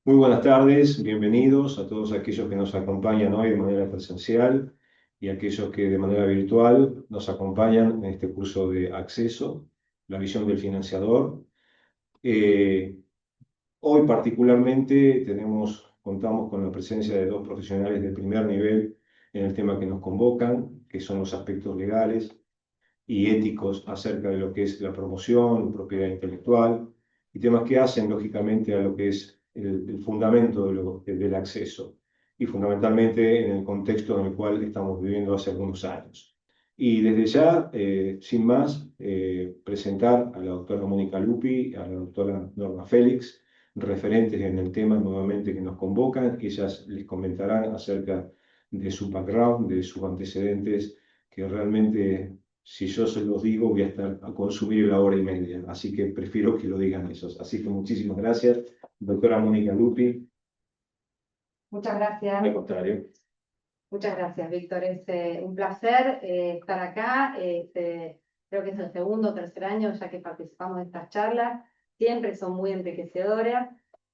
Muy buenas tardes, bienvenidos a todos aquellos que nos acompañan hoy de manera presencial y aquellos que de manera virtual nos acompañan en este curso de acceso, la visión del financiador. Eh, Hoy particularmente contamos con la presencia de dos profesionales de primer nivel en el tema que nos convocan, que son los aspectos legales y éticos acerca de lo que es la promoción, propiedad intelectual y temas que hacen lógicamente a lo que es el fundamento del acceso y fundamentalmente en el contexto en el cual estamos viviendo hace algunos años. Y desde ya, sin más, presentar a la doctora Mónica Lupi, a la doctora Norma Félix, referentes en el tema nuevamente que nos convocan. Ellas les comentarán acerca de su background, de sus antecedentes, que realmente si yo se los digo, voy a estar a consumir la hora y media, así que prefiero que lo digan ellos. Así que muchísimas gracias, doctora Mónica Lupi. Muchas gracias. Al contrario. Muchas gracias, Víctor. Es un placer estar acá. Creo que es el segundo o tercer año ya que participamos de estas charlas. Siempre son muy enriquecedoras.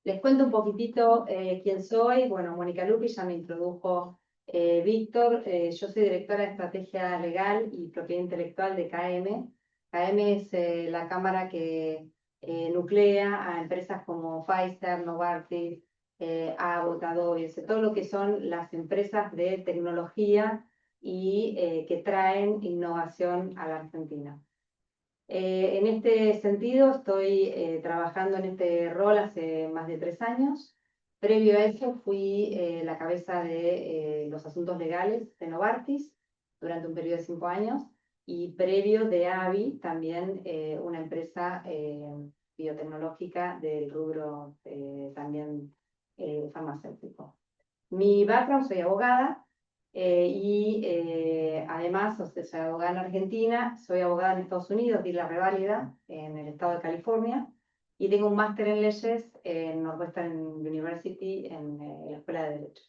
Les cuento un poquitito quién soy. Bueno, Mónica Lupi, ya me introdujo Víctor. Yo soy directora de Estrategia Legal y Propiedad Intelectual de KM. KM es la cámara que nuclea a empresas como Pfizer, Novartis, Abbott, Adobe, todo lo que son las empresas de tecnología y que traen innovación a la Argentina. En este sentido, estoy trabajando en este rol hace más de 3 años. Previo a eso, fui la cabeza de los asuntos legales de Novartis durante un periodo de 5 años y previo de AVI, también una empresa biotecnológica del rubro también farmacéutico. Mi background, soy abogada y además, o sea, soy abogada en Argentina, soy abogada en Estados Unidos, di la reválida en el estado de California y tengo un máster en leyes en Northwestern University en la Escuela de Derecho.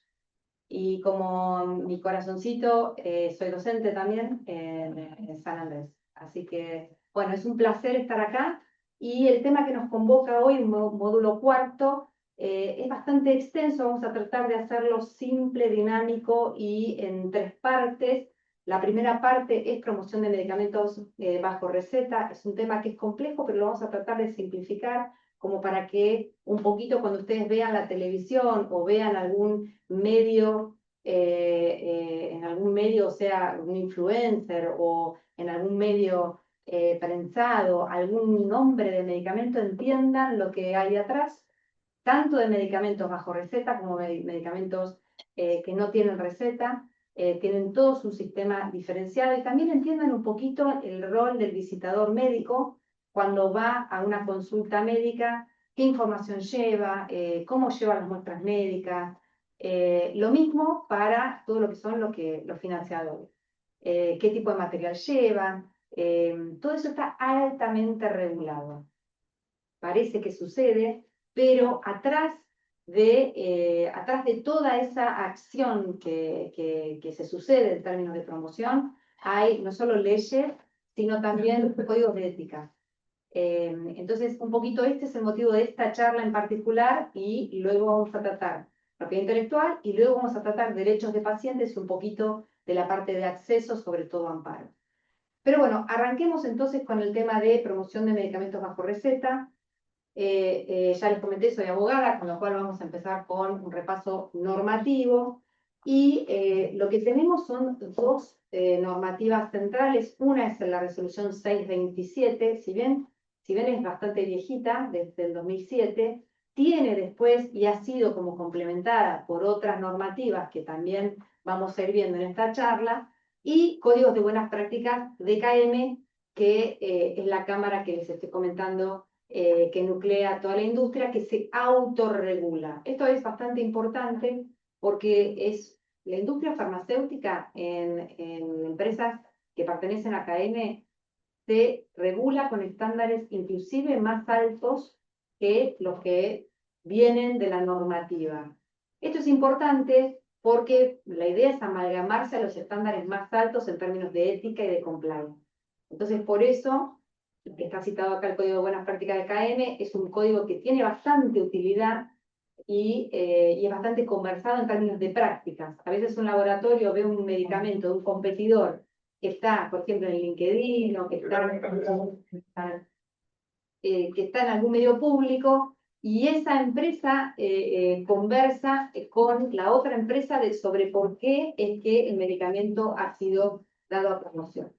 Y como mi corazoncito, soy docente también en San Andrés. Así que, bueno, es un placer estar acá. Y el tema que nos convoca hoy, un módulo cuarto, es bastante extenso. Vamos a tratar de hacerlo simple, dinámico y en 3 partes. La primera parte es promoción de medicamentos bajo receta. Es un tema que es complejo, pero lo vamos a tratar de simplificar como para que un poquito cuando ustedes vean la televisión o vean algún medio, en algún medio, o sea, un influencer o en algún medio prensado, algún nombre de medicamento, entiendan lo que hay atrás, tanto de medicamentos bajo receta como medicamentos que no tienen receta, tienen todo su sistema diferenciado y también entiendan un poquito el rol del visitador médico cuando va a una consulta médica, qué información lleva, cómo lleva las muestras médicas. Lo mismo para todo lo que son los financiadores. Qué tipo de material llevan. Todo eso está altamente regulado. Parece que sucede, pero atrás de toda esa acción que se sucede en términos de promoción, hay no solo leyes, sino también códigos de ética. Entonces, un poquito este es el motivo de esta charla en particular y luego vamos a tratar propiedad intelectual y luego vamos a tratar derechos de pacientes y un poquito de la parte de acceso, sobre todo amparo. Pero bueno, arranquemos entonces con el tema de promoción de medicamentos bajo receta. Ya les comenté, soy abogada, con lo cual vamos a empezar con un repaso normativo. Y lo que tenemos son 2 normativas centrales. Una es la resolución 627, si bien es bastante viejita, desde el 2007, tiene después y ha sido como complementada por otras normativas que también vamos a ir viendo en esta charla, y códigos de buenas prácticas de KM, que es la cámara que les estoy comentando, que nuclea toda la industria, que se autorregula. Esto es bastante importante porque es la industria farmacéutica en empresas que pertenecen a KM se regula con estándares inclusive más altos que los que vienen de la normativa. Esto es importante porque la idea es amalgamarse a los estándares más altos en términos de ética y de compliance. Entonces, por eso, está citado acá el Código de Buenas Prácticas de KM, es un código que tiene bastante utilidad y es bastante conversado en términos de prácticas. A veces un laboratorio ve un medicamento de un competidor que está, por ejemplo, en LinkedIn o que está en algún medio público, y esa empresa conversa con la otra empresa sobre por qué es que el medicamento ha sido dado a promoción.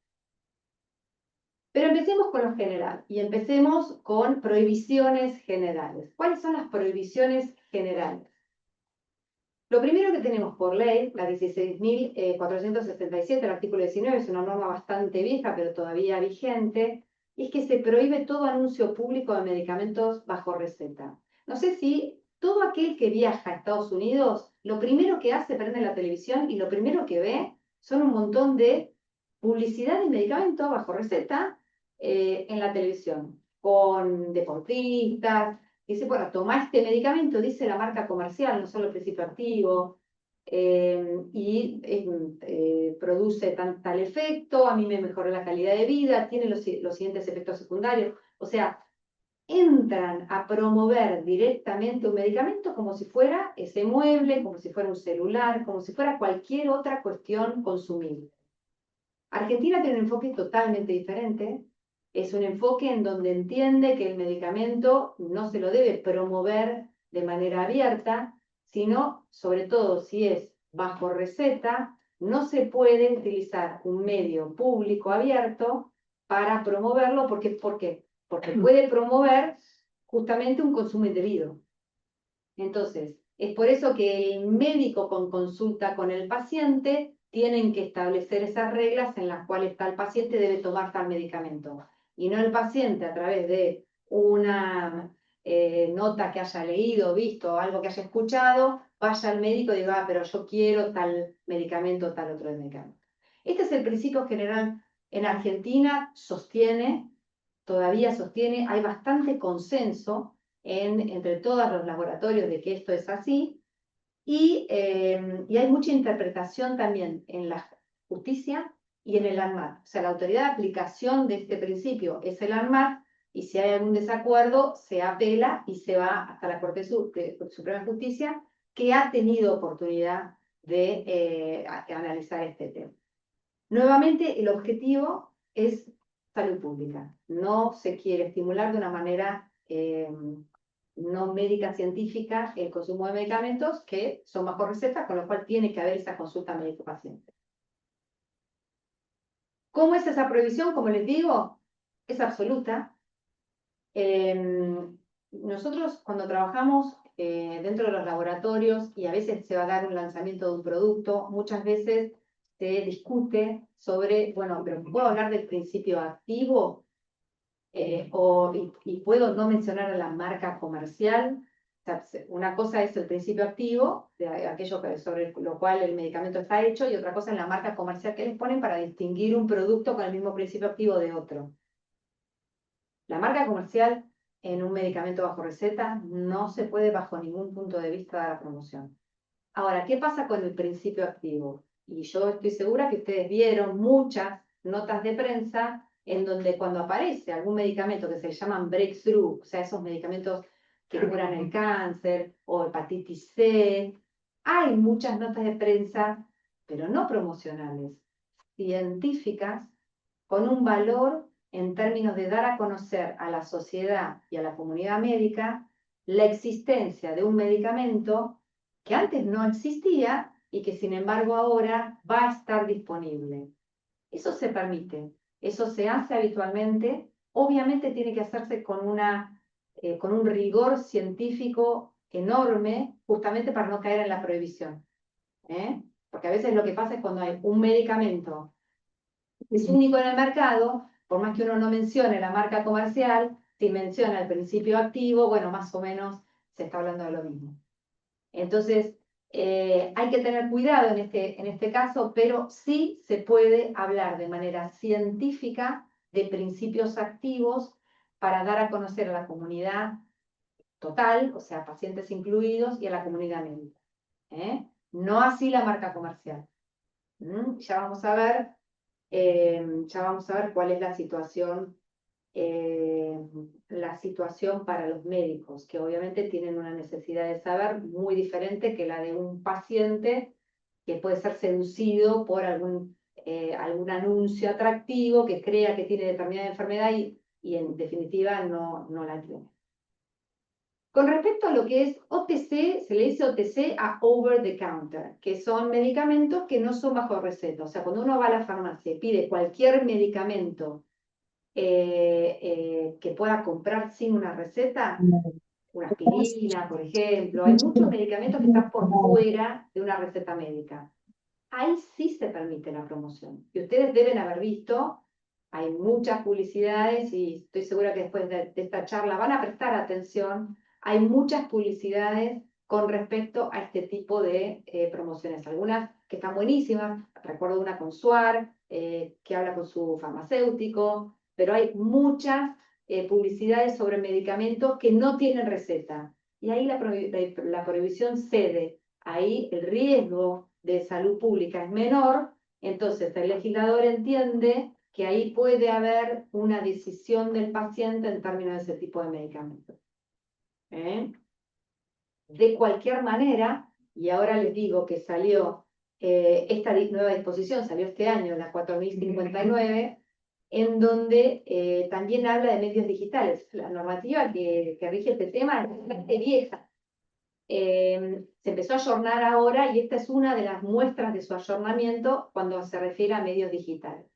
Pero empecemos con lo general y empecemos con prohibiciones generales. ¿Cuáles son las prohibiciones generales? Lo primero que tenemos por ley, la 16.467, el artículo 19, es una norma bastante vieja, pero todavía vigente, es que se prohíbe todo anuncio público de medicamentos bajo receta. No sé si todo aquel que viaja a Estados Unidos, lo primero que hace, prende la televisión y lo primero que ve son un montón de publicidad de medicamentos bajo receta en la televisión, con deportistas. Dice, bueno, toma este medicamento, dice la marca comercial, no solo el principio activo, produce tal efecto, a mí me mejoró la calidad de vida, tiene los siguientes efectos secundarios. O sea, entran a promover directamente un medicamento como si fuera ese mueble, como si fuera un celular, como si fuera cualquier otra cuestión consumible. Argentina tiene un enfoque totalmente diferente. Es un enfoque en donde entiende que el medicamento no se lo debe promover de manera abierta, sino, sobre todo si es bajo receta, no se puede utilizar un medio público abierto para promoverlo. ¿Por qué? Porque puede promover justamente un consumo indebido. Entonces, es por eso que el médico con consulta con el paciente tienen que establecer esas reglas en las cuales tal paciente debe tomar tal medicamento. Y no el paciente a través de una nota que haya leído, visto, algo que haya escuchado, vaya al médico y diga, pero yo quiero tal medicamento, tal otro medicamento. Este es el principio general. En Argentina todavía sostiene, hay bastante consenso entre todos los laboratorios de que esto es así, y hay mucha interpretación también en la justicia y en el ANMAT. O sea, la autoridad de aplicación de este principio es el ANMAT, y si hay algún desacuerdo, se apela y se va hasta la Corte Suprema de Justicia, que ha tenido oportunidad de analizar este tema. Nuevamente, el objetivo es salud pública. No se quiere estimular de una manera no médica científica el consumo de medicamentos que son bajo receta, con lo cual tiene que haber esa consulta médico-paciente. ¿Cómo es esa prohibición? Como les digo, es absoluta. Nosotros cuando trabajamos dentro de los laboratorios y a veces se va a dar un lanzamiento de un producto, muchas veces se discute sobre, bueno, pero ¿puedo hablar del principio activo? Y puedo no mencionar a la marca comercial. O sea, una cosa es el principio activo, de aquello sobre lo cual el medicamento está hecho, y otra cosa es la marca comercial que les ponen para distinguir un producto con el mismo principio activo de otro. La marca comercial en un medicamento bajo receta no se puede bajo ningún punto de vista dar la promoción. Ahora, ¿qué pasa con el principio activo? Y yo estoy segura que ustedes vieron muchas notas de prensa en donde cuando aparece algún medicamento que se llaman breakthrough, o sea, esos medicamentos que curan el cáncer o hepatitis C, hay muchas notas de prensa, pero no promocionales, científicas, con un valor en términos de dar a conocer a la sociedad y a la comunidad médica la existencia de un medicamento que antes no existía y que sin embargo ahora va a estar disponible. Eso se permite, eso se hace habitualmente, obviamente tiene que hacerse con un rigor científico enorme, justamente para no caer en la prohibición. Porque a veces lo que pasa es cuando hay un medicamento que es único en el mercado, por más que uno no mencione la marca comercial, si menciona el principio activo, bueno, más o menos se está hablando de lo mismo. Entonces, hay que tener cuidado en este caso, pero sí se puede hablar de manera científica de principios activos para dar a conocer a la comunidad total, o sea, pacientes incluidos, y a la comunidad médica. No así la marca comercial. Ya vamos a ver cuál es la situación la situación para los médicos, que obviamente tienen una necesidad de saber muy diferente que la de un paciente que puede ser seducido por algún anuncio atractivo que crea que tiene determinada enfermedad y en definitiva no la tiene. Con respecto a lo que es OTC, se le dice OTC a over the counter, que son medicamentos que no son bajo receta. O sea, cuando uno va a la farmacia y pide cualquier medicamento que pueda comprar sin una receta, una aspirina, por ejemplo, hay muchos medicamentos que están por fuera de una receta médica. Ahí sí se permite la promoción. Y ustedes deben haber visto, hay muchas publicidades y estoy segura que después de esta charla van a prestar atención. Hay muchas publicidades con respecto a este tipo de promociones. Algunas que están buenísimas, recuerdo una con Suar, que habla con su farmacéutico, pero hay muchas publicidades sobre medicamentos que no tienen receta. Y ahí la prohibición cede. Ahí el riesgo de salud pública es menor, entonces el legislador entiende que ahí puede haber una decisión del paciente en términos de ese tipo de medicamentos. De cualquier manera, y ahora les digo que salió esta nueva disposición, salió este año, la 4059, en donde también habla de medios digitales. La normativa que rige este tema es bastante vieja. Se empezó a ayornar ahora y esta es una de las muestras de su ayornamiento cuando se refiere a medios digitales.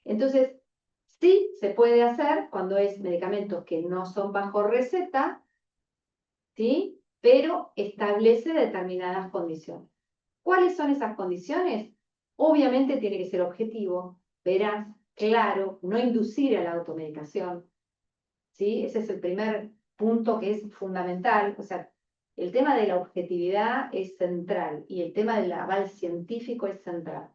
Entonces, sí se puede hacer cuando es medicamentos que no son bajo receta, ¿sí? Pero establece determinadas condiciones. ¿Cuáles son esas condiciones? Obviamente tiene que ser objetivo, veraz, claro, no inducir a la automedicación, ¿sí? Ese es el primer punto que es fundamental. O sea, el tema de la objetividad es central y el tema del aval científico es central.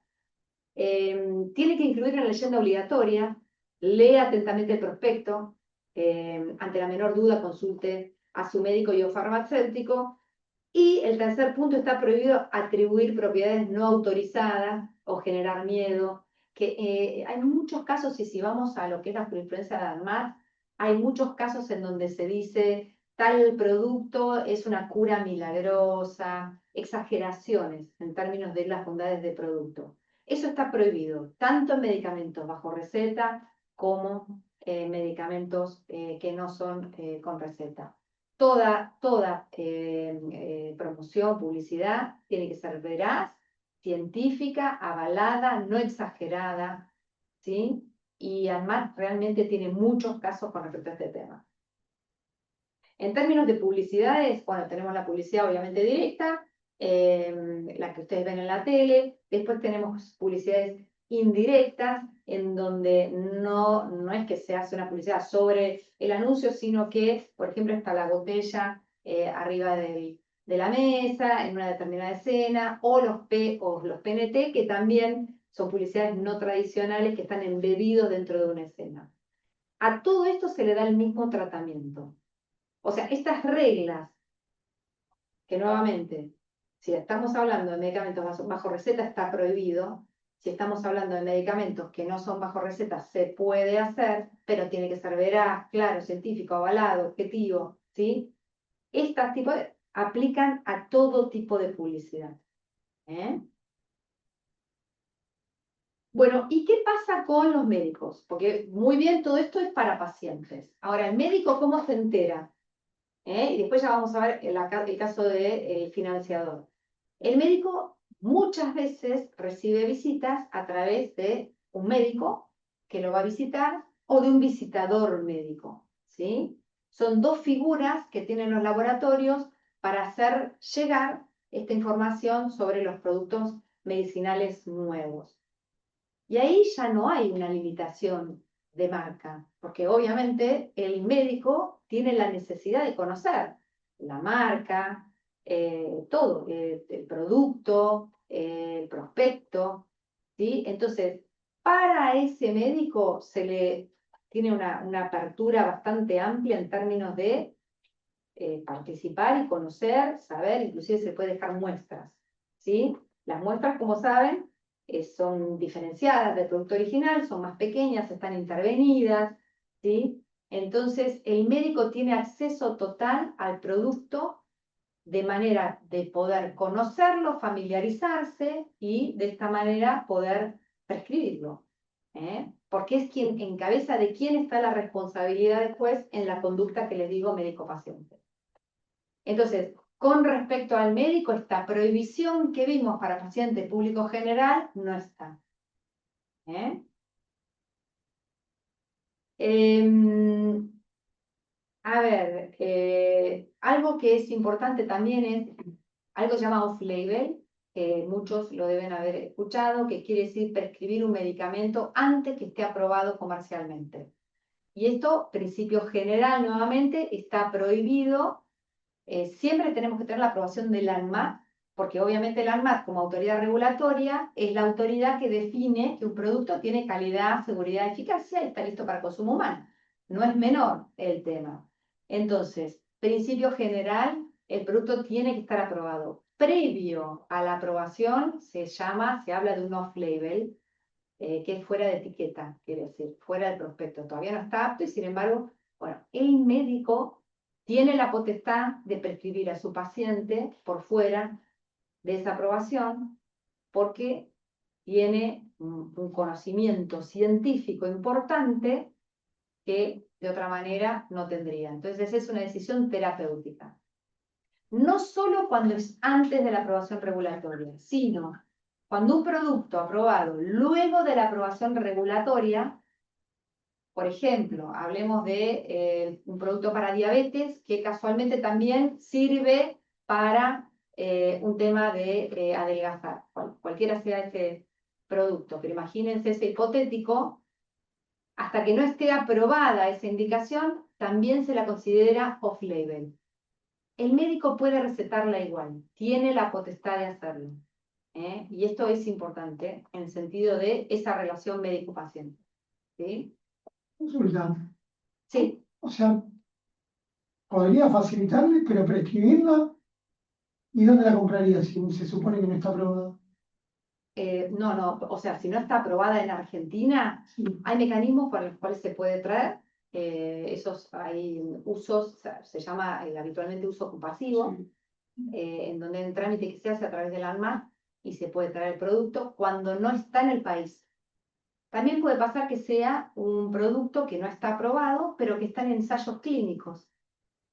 Tiene que incluir una leyenda obligatoria, lea atentamente el prospecto, ante la menor duda consulte a su médico y o farmacéutico. Y el tercer punto, está prohibido atribuir propiedades no autorizadas o generar miedo, que hay muchos casos, y si vamos a lo que es la jurisprudencia de ANMAT, hay muchos casos en donde se dice tal producto es una cura milagrosa, exageraciones en términos de las bondades del producto. Eso está prohibido, tanto en medicamentos bajo receta como medicamentos que no son con receta. Toda promoción, publicidad, tiene que ser veraz, científica, avalada, no exagerada, ¿sí? Y además realmente tiene muchos casos con respecto a este tema. En términos de publicidades, bueno, tenemos la publicidad obviamente directa, la que ustedes ven en la tele, después tenemos publicidades indirectas, en donde no es que se hace una publicidad sobre el anuncio, sino que, por ejemplo, está la botella arriba de la mesa, en una determinada escena, o los PNT, que también son publicidades no tradicionales que están embebidos dentro de una escena. A todo esto se le da el mismo tratamiento. O sea, estas reglas, que nuevamente, si estamos hablando de medicamentos bajo receta, está prohibido. Si estamos hablando de medicamentos que no son bajo receta, se puede hacer, pero tiene que ser veraz, claro, científico, avalado, objetivo, ¿sí? Estas tipos aplican a todo tipo de publicidad. Bueno, ¿y qué pasa con los médicos? Porque muy bien, todo esto es para pacientes. Ahora, ¿el médico cómo se entera? Y después ya vamos a ver el caso del financiador. El médico muchas veces recibe visitas a través de un médico que lo va a visitar o de un visitador médico, ¿sí? Son dos figuras que tienen los laboratorios para hacer llegar esta información sobre los productos medicinales nuevos. Y ahí ya no hay una limitación de marca, porque obviamente el médico tiene la necesidad de conocer la marca, todo, el producto, el prospecto, ¿sí? Entonces, para ese médico se le tiene una apertura bastante amplia en términos de participar y conocer, saber, inclusive se puede dejar muestras, ¿sí? Las muestras, como saben, son diferenciadas del producto original, son más pequeñas, están intervenidas, ¿sí? Entonces, el médico tiene acceso total al producto de manera de poder conocerlo, familiarizarse y de esta manera poder prescribirlo. Porque es quien en cabeza de quién está la responsabilidad después en la conducta que les digo médico-paciente. Entonces, con respecto al médico, esta prohibición que vimos para paciente público general no está. A ver, algo que es importante también es algo llamado off-label, que muchos lo deben haber escuchado, que quiere decir prescribir un medicamento antes que esté aprobado comercialmente. Y esto, principio general nuevamente, está prohibido. Siempre tenemos que tener la aprobación del ANMAT, porque obviamente el ANMAT como autoridad regulatoria es la autoridad que define que un producto tiene calidad, seguridad, eficacia y está listo para consumo humano. No es menor el tema. Entonces, principio general, el producto tiene que estar aprobado. Previo a la aprobación se habla de un off-label, que es fuera de etiqueta, quiere decir, fuera del prospecto. Todavía no está apto y sin embargo, bueno, el médico tiene la potestad de prescribir a su paciente por fuera de esa aprobación porque tiene un conocimiento científico importante que de otra manera no tendría. Entonces es una decisión terapéutica. No solo cuando es antes de la aprobación regulatoria, sino cuando un producto aprobado luego de la aprobación regulatoria, por ejemplo, hablemos de un producto para diabetes que casualmente también sirve para un tema de adelgazar, cualquiera sea ese producto, pero imagínense ese hipotético, hasta que no esté aprobada esa indicación, también se la considera off-label. El médico puede recetarla igual, tiene la potestad de hacerlo. Y esto es importante en el sentido de esa relación médico-paciente. ¿Sí? Consulta. Sí. O sea, podría facilitarle, pero prescribirla. ¿Y dónde la compraría si se supone que no está aprobada? No, o sea, si no está aprobada en Argentina, Sí. hay mecanismos por los cuales se puede traer. Hay usos, o sea, se llama habitualmente uso compasivo, Sí. en donde hay un trámite que se hace a través del ANMAT y se puede traer el producto cuando no está en el país. También puede pasar que sea un producto que no está aprobado, pero que está en ensayos clínicos.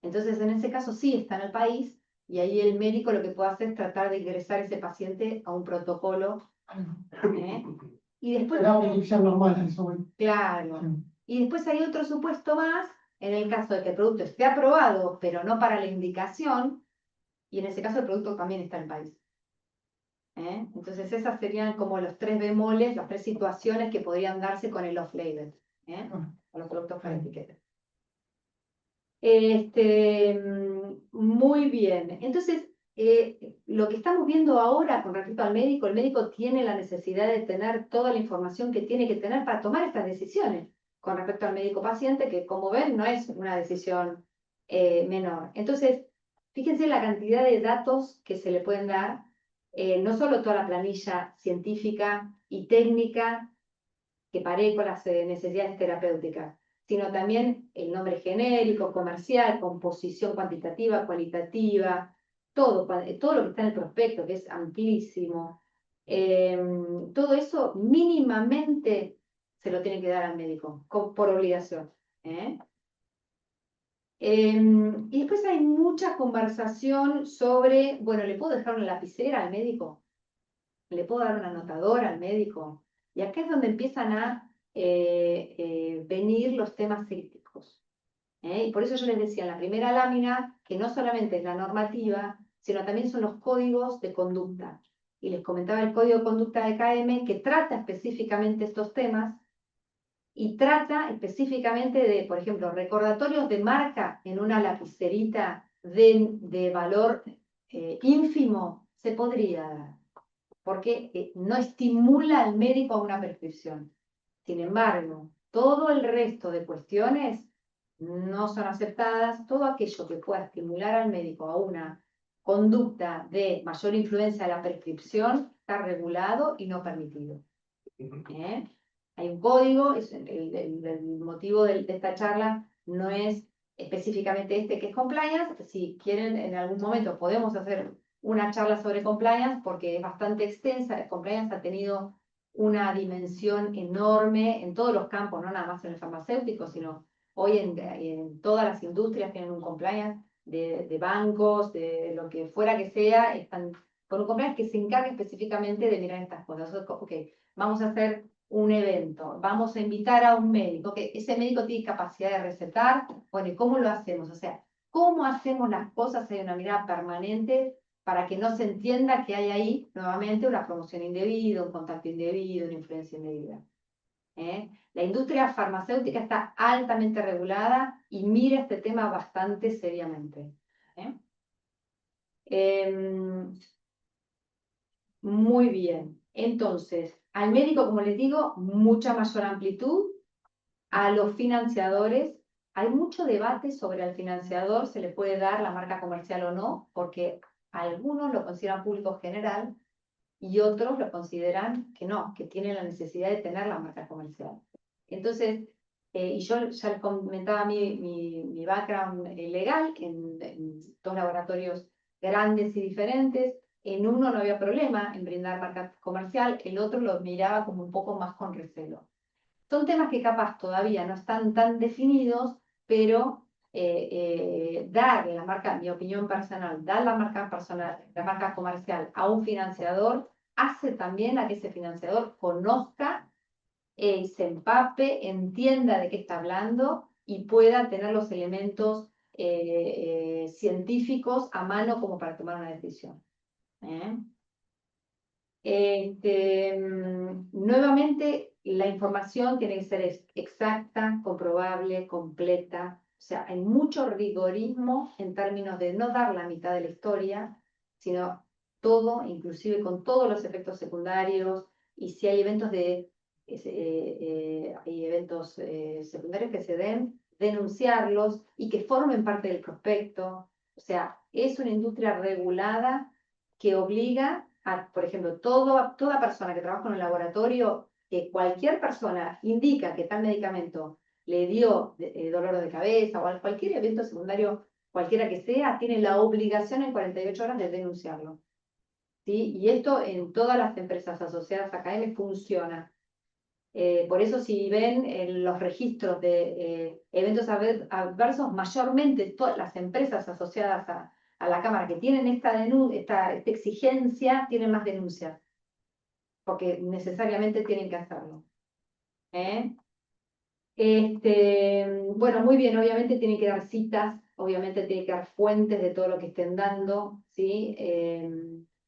Entonces, en ese caso sí está en el país y ahí el médico lo que puede hacer es tratar de ingresar a ese paciente a un protocolo. Y después, Era una inyección normal, a eso voy. claro. Sí. Y después hay otro supuesto más, en el caso de que el producto esté aprobado, pero no para la indicación, y en ese caso el producto también está en el país. Entonces esas serían como los tres bemoles, las tres situaciones que podrían darse con el off-label, con los productos para etiqueta. Muy bien. Entonces, lo que estamos viendo ahora con respecto al médico, el médico tiene la necesidad de tener toda la información que tiene que tener para tomar estas decisiones con respecto al médico paciente, que como ven no es una decisión menor. Entonces, fíjense la cantidad de datos que se le pueden dar, no solo toda la planilla científica y técnica que pare con las necesidades terapéuticas, sino también el nombre genérico, comercial, composición cuantitativa, cualitativa, todo lo que está en el prospecto, que es amplísimo. Todo eso mínimamente se lo tiene que dar al médico, por obligación. Y después hay mucha conversación sobre, bueno, ¿le puedo dejar una lapicera al médico? ¿Le puedo dar un anotador al médico? Y acá es donde empiezan a venir los temas críticos. Y por eso yo les decía en la primera lámina que no solamente es la normativa, sino también son los códigos de conducta. Y les comentaba el código de conducta de KM que trata específicamente estos temas y trata específicamente de, por ejemplo, recordatorios de marca en una lapicerita de valor ínfimo se podría dar, porque no estimula al médico a una prescripción. Sin embargo, todo el resto de cuestiones no son aceptadas. Todo aquello que pueda estimular al médico a una conducta de mayor influencia de la prescripción está regulado y no permitido. Hay un código, es el motivo de esta charla no es específicamente este que es compliance. Si quieren, en algún momento podemos hacer una charla sobre compliance porque es bastante extensa. Compliance ha tenido una dimensión enorme en todos los campos, no nada más en el farmacéutico, sino hoy en todas las industrias tienen un compliance de bancos, de lo que fuera que sea, están con un compliance que se encarga específicamente de mirar estas cosas. Ok, vamos a hacer un evento, vamos a invitar a un médico, que ese médico tiene capacidad de recetar, bueno, ¿y cómo lo hacemos? O sea, ¿cómo hacemos las cosas? Hay una mirada permanente para que no se entienda que hay ahí, nuevamente, una promoción indebida, un contacto indebido, una influencia indebida. La industria farmacéutica está altamente regulada y mira este tema bastante seriamente. Muy bien. Entonces, al médico, como les digo, mucha mayor amplitud. A los financiadores, hay mucho debate sobre al financiador, se le puede dar la marca comercial o no, porque algunos lo consideran público general y otros lo consideran que no, que tienen la necesidad de tener la marca comercial. Entonces, y yo ya les comentaba mi background legal en 2 laboratorios grandes y diferentes. En uno no había problema en brindar marca comercial, el otro lo miraba como un poco más con recelo. Son temas que capaz todavía no están tan definidos, pero dar la marca, mi opinión personal, dar la marca personal, la marca comercial a un financiador hace también a que ese financiador conozca, se empape, entienda de qué está hablando y pueda tener los elementos científicos a mano como para tomar una decisión. Nuevamente, la información tiene que ser exacta, comprobable, completa. O sea, hay mucho rigorismo en términos de no dar la mitad de la historia, sino todo, inclusive con todos los efectos secundarios. Y si hay eventos secundarios que se den, denunciarlos y que formen parte del prospecto. O sea, es una industria regulada que obliga a, por ejemplo, toda persona que trabaja en un laboratorio, que cualquier persona indica que tal medicamento le dio dolor de cabeza o cualquier evento secundario, cualquiera que sea, tiene la obligación en 48 horas de denunciarlo. ¿Sí? Y esto en todas las empresas asociadas a KM funciona. Por eso si ven en los registros de eventos adversos, mayormente todas las empresas asociadas a la Cámara que tienen esta exigencia, tienen más denuncias, porque necesariamente tienen que hacerlo. Bueno, muy bien, obviamente tienen que dar citas, obviamente tienen que dar fuentes de todo lo que estén dando, ¿sí?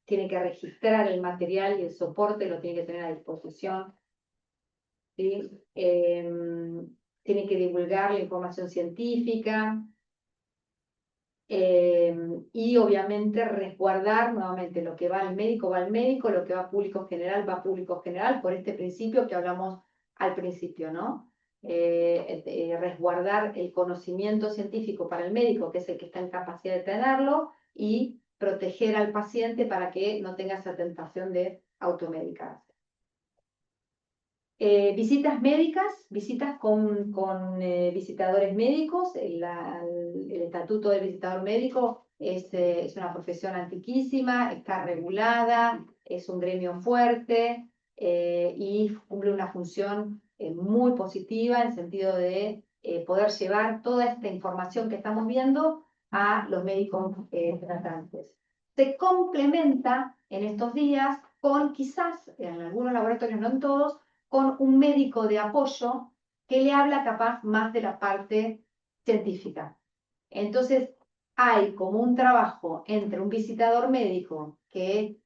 Tienen que registrar el material y el soporte, lo tienen que tener a disposición. ¿Sí? Tiene que divulgar la información científica y obviamente resguardar nuevamente lo que va al médico, lo que va a público general, va a público general, por este principio que hablamos al principio, ¿no? Resguardar el conocimiento científico para el médico, que es el que está en capacidad de tenerlo, y proteger al paciente para que no tenga esa tentación de automedicarse. Visitas médicas, visitas con visitadores médicos. El estatuto del visitador médico es una profesión antiquísima, está regulada, es un gremio fuerte y cumple una función muy positiva en el sentido de poder llevar toda esta información que estamos viendo a los médicos tratantes. Se complementa en estos días con quizás, en algunos laboratorios, no en todos, con un médico de apoyo que le habla capaz más de la parte científica. Entonces, hay como un trabajo entre un visitador médico que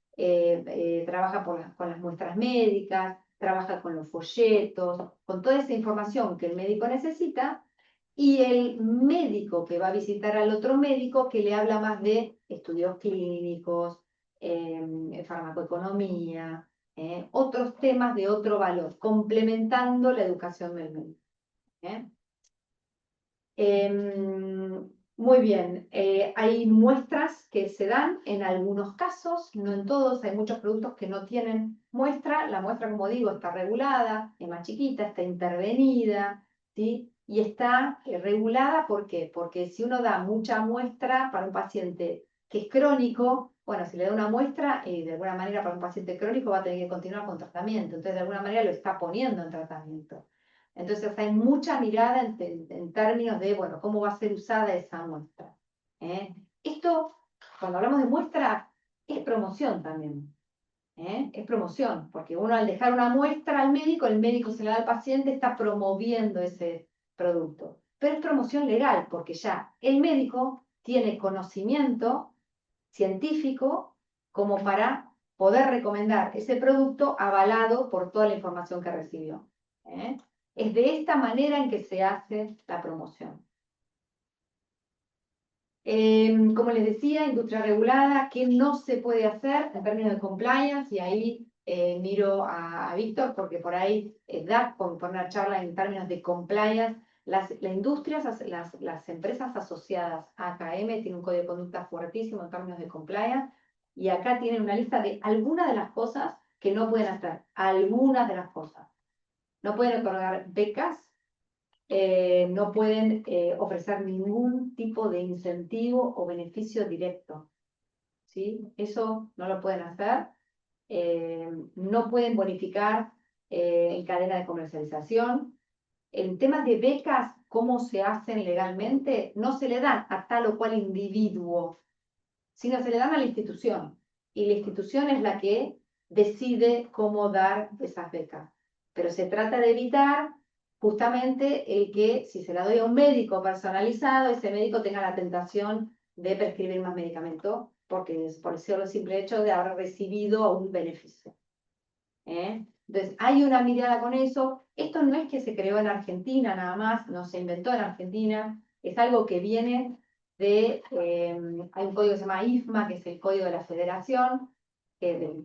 trabaja con las muestras médicas, trabaja con los folletos, con toda esa información que el médico necesita, y el médico que va a visitar al otro médico que le habla más de estudios clínicos, farmacoeconomía, otros temas de otro valor, complementando la educación del médico. Muy bien, hay muestras que se dan en algunos casos, no en todos, hay muchos productos que no tienen muestra. La muestra, como digo, está regulada, es más chiquita, está intervenida, ¿sí? y está regulada. ¿Por qué? Porque si uno da mucha muestra para un paciente que es crónico, bueno, si le da una muestra, de alguna manera para un paciente crónico va a tener que continuar con tratamiento, entonces de alguna manera lo está poniendo en tratamiento. Entonces hay mucha mirada en términos de, bueno, cómo va a ser usada esa muestra. Esto, cuando hablamos de muestra, es promoción también. Es promoción, porque uno al dejar una muestra al médico, el médico se la da al paciente, está promoviendo ese producto. Pero es promoción legal, porque ya el médico tiene conocimiento científico como para poder recomendar ese producto avalado por toda la información que recibió. Es de esta manera en que se hace la promoción. Como les decía, industria regulada, ¿qué no se puede hacer en términos de compliance? Y ahí miro a Víctor, porque por ahí da por una charla en términos de compliance. Las industrias, las empresas asociadas a AKM tienen un código de conducta fuertísimo en términos de compliance, y acá tienen una lista de algunas de las cosas que no pueden hacer, algunas de las cosas. No pueden otorgar becas, no pueden ofrecer ningún tipo de incentivo o beneficio directo, ¿sí? Eso no lo pueden hacer. No pueden bonificar en cadena de comercialización. En temas de becas, ¿cómo se hacen legalmente? No se le dan a tal o cual individuo, sino se le dan a la institución. Y la institución es la que decide cómo dar esas becas. Pero se trata de evitar justamente el que, si se la doy a un médico personalizado, ese médico tenga la tentación de prescribir más medicamento, porque es por el solo simple hecho de haber recibido un beneficio. Entonces, hay una mirada con eso. Esto no es que se creó en Argentina nada más, no se inventó en Argentina, es algo que viene de, hay un código que se llama IFMA, que es el código de la federación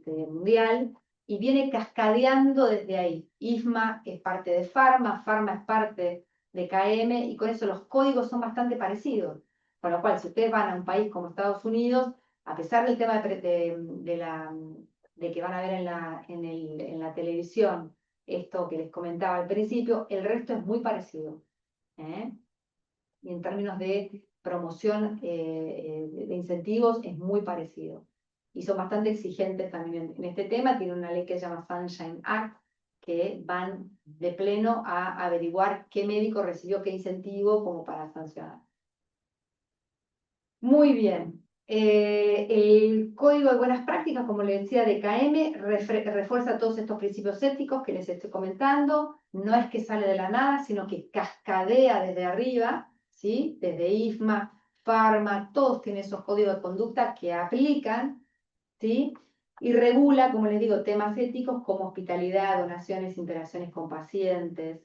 mundial, y viene cascadeando desde ahí. IFMA es parte de Pharma es parte de KM, y con eso los códigos son bastante parecidos. Con lo cual, si ustedes van a un país como Estados Unidos, a pesar del tema de que van a ver en la televisión esto que les comentaba al principio, el resto es muy parecido. Y en términos de promoción de incentivos es muy parecido. Y son bastante exigentes también en este tema. Tiene una ley que se llama Sunshine Act, que van de pleno a averiguar qué médico recibió qué incentivo como para sancionar. Muy bien. El Código de Buenas Prácticas, como les decía, de KM, refuerza todos estos principios éticos que les estoy comentando. No es que sale de la nada, sino que cascadea desde arriba, ¿sí? Desde IFMA, Pharma, todos tienen esos códigos de conducta que aplican, ¿sí? Y regula, como les digo, temas éticos como hospitalidad, donaciones, interacciones con pacientes.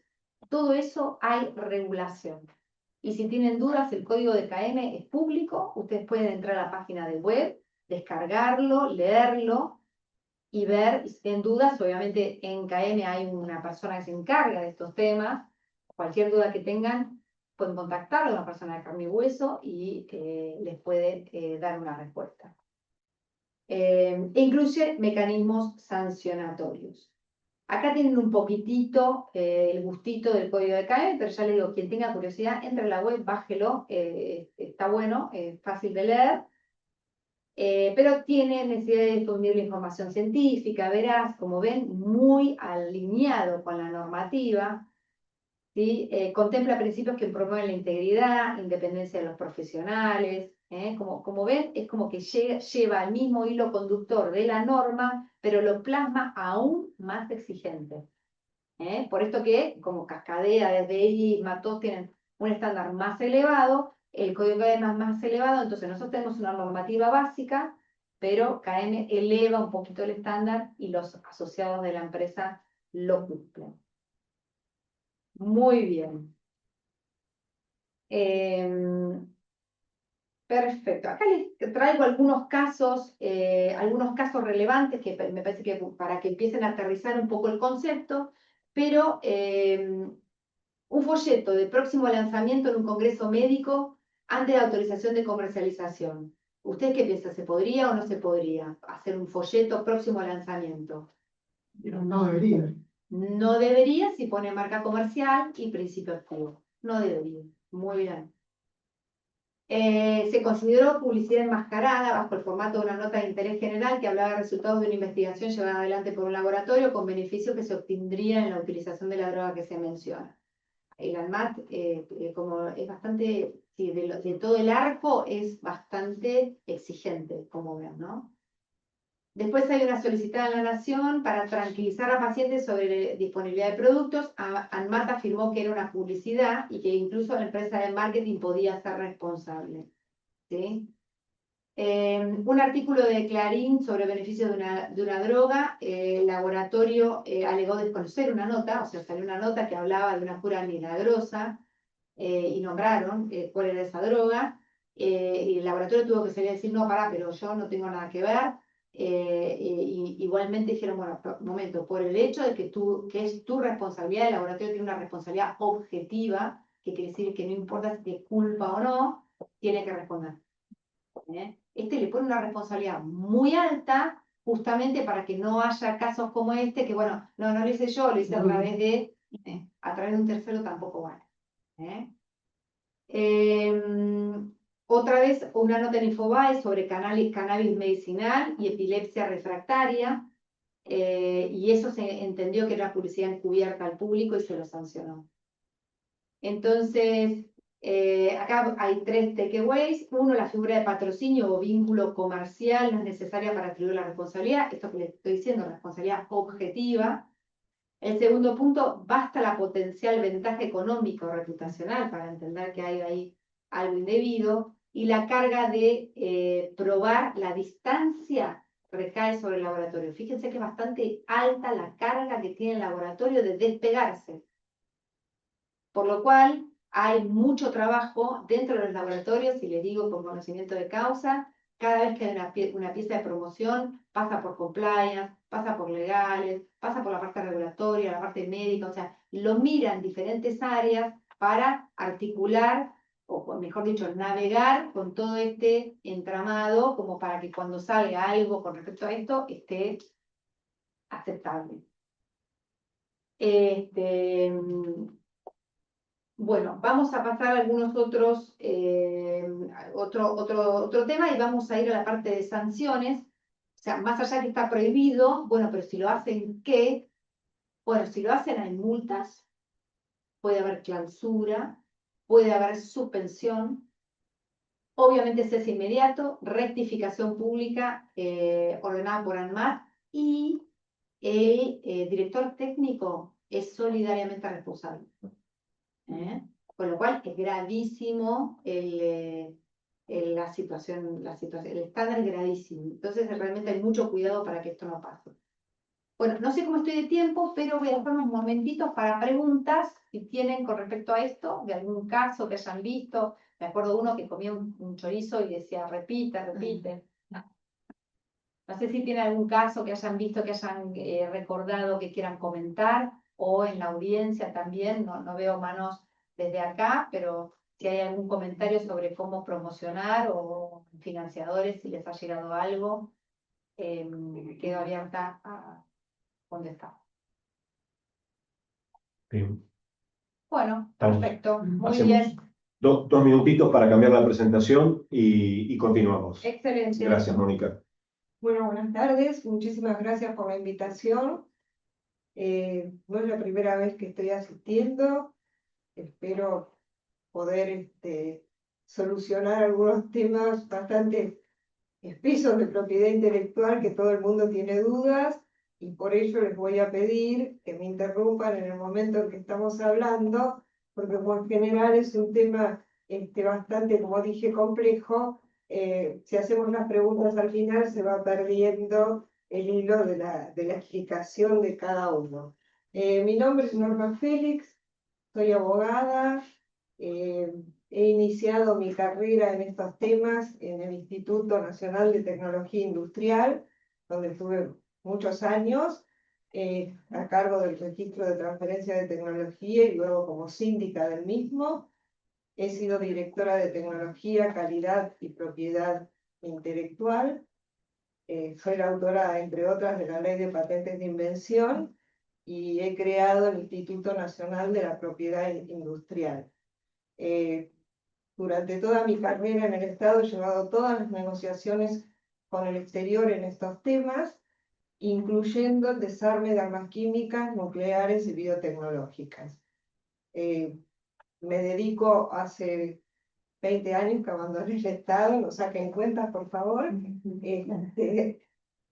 Todo eso hay regulación. Y si tienen dudas, el código de KM es público, ustedes pueden entrar a la página de web, descargarlo, leerlo y ver. Y si tienen dudas, obviamente en KM hay una persona que se encarga de estos temas. Cualquier duda que tengan, pueden contactarlo a una persona de carne y hueso y les puede dar una respuesta. Incluye mecanismos sancionatorios. Acá tienen un poquitito el gustito del código de KM, pero ya les digo, quien tenga curiosidad, entre a la web, bájelo, está bueno, es fácil de leer, pero tiene necesidad de difundir la información científica, verás, como ven, muy alineado con la normativa, ¿sí? Contempla principios que promueven la integridad, independencia de los profesionales, como ven, es como que lleva el mismo hilo conductor de la norma, pero lo plasma aún más exigente. Por esto que, como cascadea desde ISMA, todos tienen un estándar más elevado, el código KM es más elevado, entonces nosotros tenemos una normativa básica, pero KM eleva un poquito el estándar y los asociados de la empresa lo cumplen. Muy bien. Perfecto. Acá les traigo algunos casos relevantes que me parece que para que empiecen a aterrizar un poco el concepto, pero un folleto de próximo lanzamiento en un congreso médico antes de autorización de comercialización. ¿Usted qué piensa? ¿Se podría o no se podría hacer un folleto próximo lanzamiento? Pero no debería. No debería si pone marca comercial y principio activo. no debería. Muy bien. Se consideró publicidad enmascarada bajo el formato de una nota de interés general que hablaba de resultados de una investigación llevada adelante por un laboratorio con beneficios que se obtendrían en la utilización de la droga que se menciona. El ANMAT, como es bastante, sí, de todo el arco, es bastante exigente, como ven, ¿no? Después hay una solicitada en la Nación para tranquilizar a pacientes sobre disponibilidad de productos. ANMAT afirmó que era una publicidad y que incluso la empresa de marketing podía ser responsable. ¿Sí? Un artículo de Clarín sobre beneficios de una droga, el laboratorio alegó desconocer una nota, o sea, salió una nota que hablaba de una cura milagrosa y nombraron cuál era esa droga, y el laboratorio tuvo que salir a decir, no, pará, pero yo no tengo nada que ver. Y igualmente dijeron, bueno, un momento, por el hecho de que es tu responsabilidad, el laboratorio tiene una responsabilidad objetiva, que quiere decir que no importa si te culpa o no, tiene que responder. Este le pone una responsabilidad muy alta, justamente para que no haya casos como este, que bueno, no lo hice yo, lo hice a través de un tercero tampoco vale. Otra vez una nota en Infobae sobre cannabis medicinal y epilepsia refractaria, y eso se entendió que era publicidad encubierta al público y se lo sancionó. Entonces, acá hay 3 takeaways. Uno, la figura de patrocinio o vínculo comercial no es necesaria para atribuir la responsabilidad. Esto que les estoy diciendo, responsabilidad objetiva. El segundo punto, basta la potencial ventaja económica o reputacional para entender que hay ahí algo indebido. Y la carga de probar la distancia recae sobre el laboratorio. Fíjense que es bastante alta la carga que tiene el laboratorio de despegarse. Por lo cual hay mucho trabajo dentro de los laboratorios, y les digo con conocimiento de causa, cada vez que hay una pieza de promoción, pasa por compliance, pasa por legales, pasa por la parte regulatoria, la parte médica, o sea, lo miran diferentes áreas para articular, o mejor dicho, navegar con todo este entramado, como para que cuando salga algo con respecto a esto, esté aceptable. Bueno, vamos a pasar a algunos otros, otro tema, y vamos a ir a la parte de sanciones. O sea, más allá que está prohibido, bueno, pero si lo hacen, ¿qué? Bueno, si lo hacen hay multas, puede haber clausura, puede haber suspensión, obviamente cese inmediato, rectificación pública ordenada por ANMAT, y el director técnico es solidariamente responsable. Con lo cual es gravísimo la situación, el estándar es gravísimo. Entonces realmente hay mucho cuidado para que esto no pase. Bueno, no sé cómo estoy de tiempo, pero voy a dejar unos momentitos para preguntas, si tienen con respecto a esto, de algún caso que hayan visto. Me acuerdo uno que comía un chorizo y decía, repite, repite. No sé si tienen algún caso que hayan visto, que hayan recordado, que quieran comentar, o en la audiencia también, no veo manos desde acá, pero si hay algún comentario sobre cómo promocionar o financiadores, si les ha llegado algo, quedo abierta a contestar. Bien. Bueno, perfecto, muy Hacemos bien. 2 minutitos para cambiar la presentación y continuamos. Excelente. Gracias, Mónica. Bueno, buenas tardes, muchísimas gracias por la invitación. No es la primera vez que estoy asistiendo, espero poder solucionar algunos temas bastante espesos de propiedad intelectual que todo el mundo tiene dudas, y por ello les voy a pedir que me interrumpan en el momento en que estamos hablando, porque en general es un tema bastante, como dije, complejo. Si hacemos las preguntas al final se va perdiendo el hilo de la explicación de cada uno. Mi nombre es Norma Félix, soy abogada, he iniciado mi carrera en estos temas en el Instituto Nacional de Tecnología Industrial, donde estuve muchos años a cargo del registro de transferencia de tecnología y luego como síndica del mismo. He sido directora de tecnología, calidad y propiedad intelectual. Soy la autora, entre otras, de la Ley de Patentes de Invención, y he creado el Instituto Nacional de la Propiedad Industrial. Durante toda mi carrera en el Estado he llevado todas las negociaciones con el exterior en estos temas, incluyendo el desarme de armas químicas, nucleares y biotecnológicas. Me dedico hace 20 años que abandoné el Estado, lo saquen cuentas, por favor,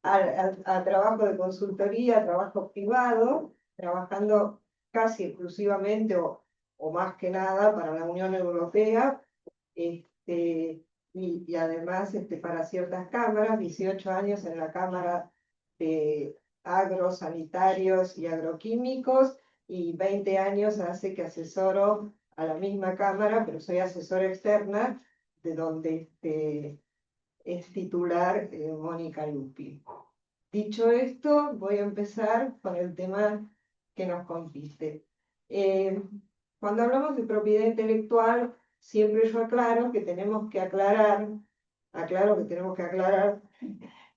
a trabajo de consultoría, a trabajo privado, trabajando casi exclusivamente o más que nada para la Unión Europea, y además para ciertas cámaras, 18 años en la Cámara de Agrosanitarios y Agroquímicos, y 20 años hace que asesoro a la misma Cámara, pero soy asesora externa, de donde es titular Mónica Lupi. Dicho esto, voy a empezar con el tema que nos compete. Cuando hablamos de propiedad intelectual, siempre yo aclaro que tenemos que aclarar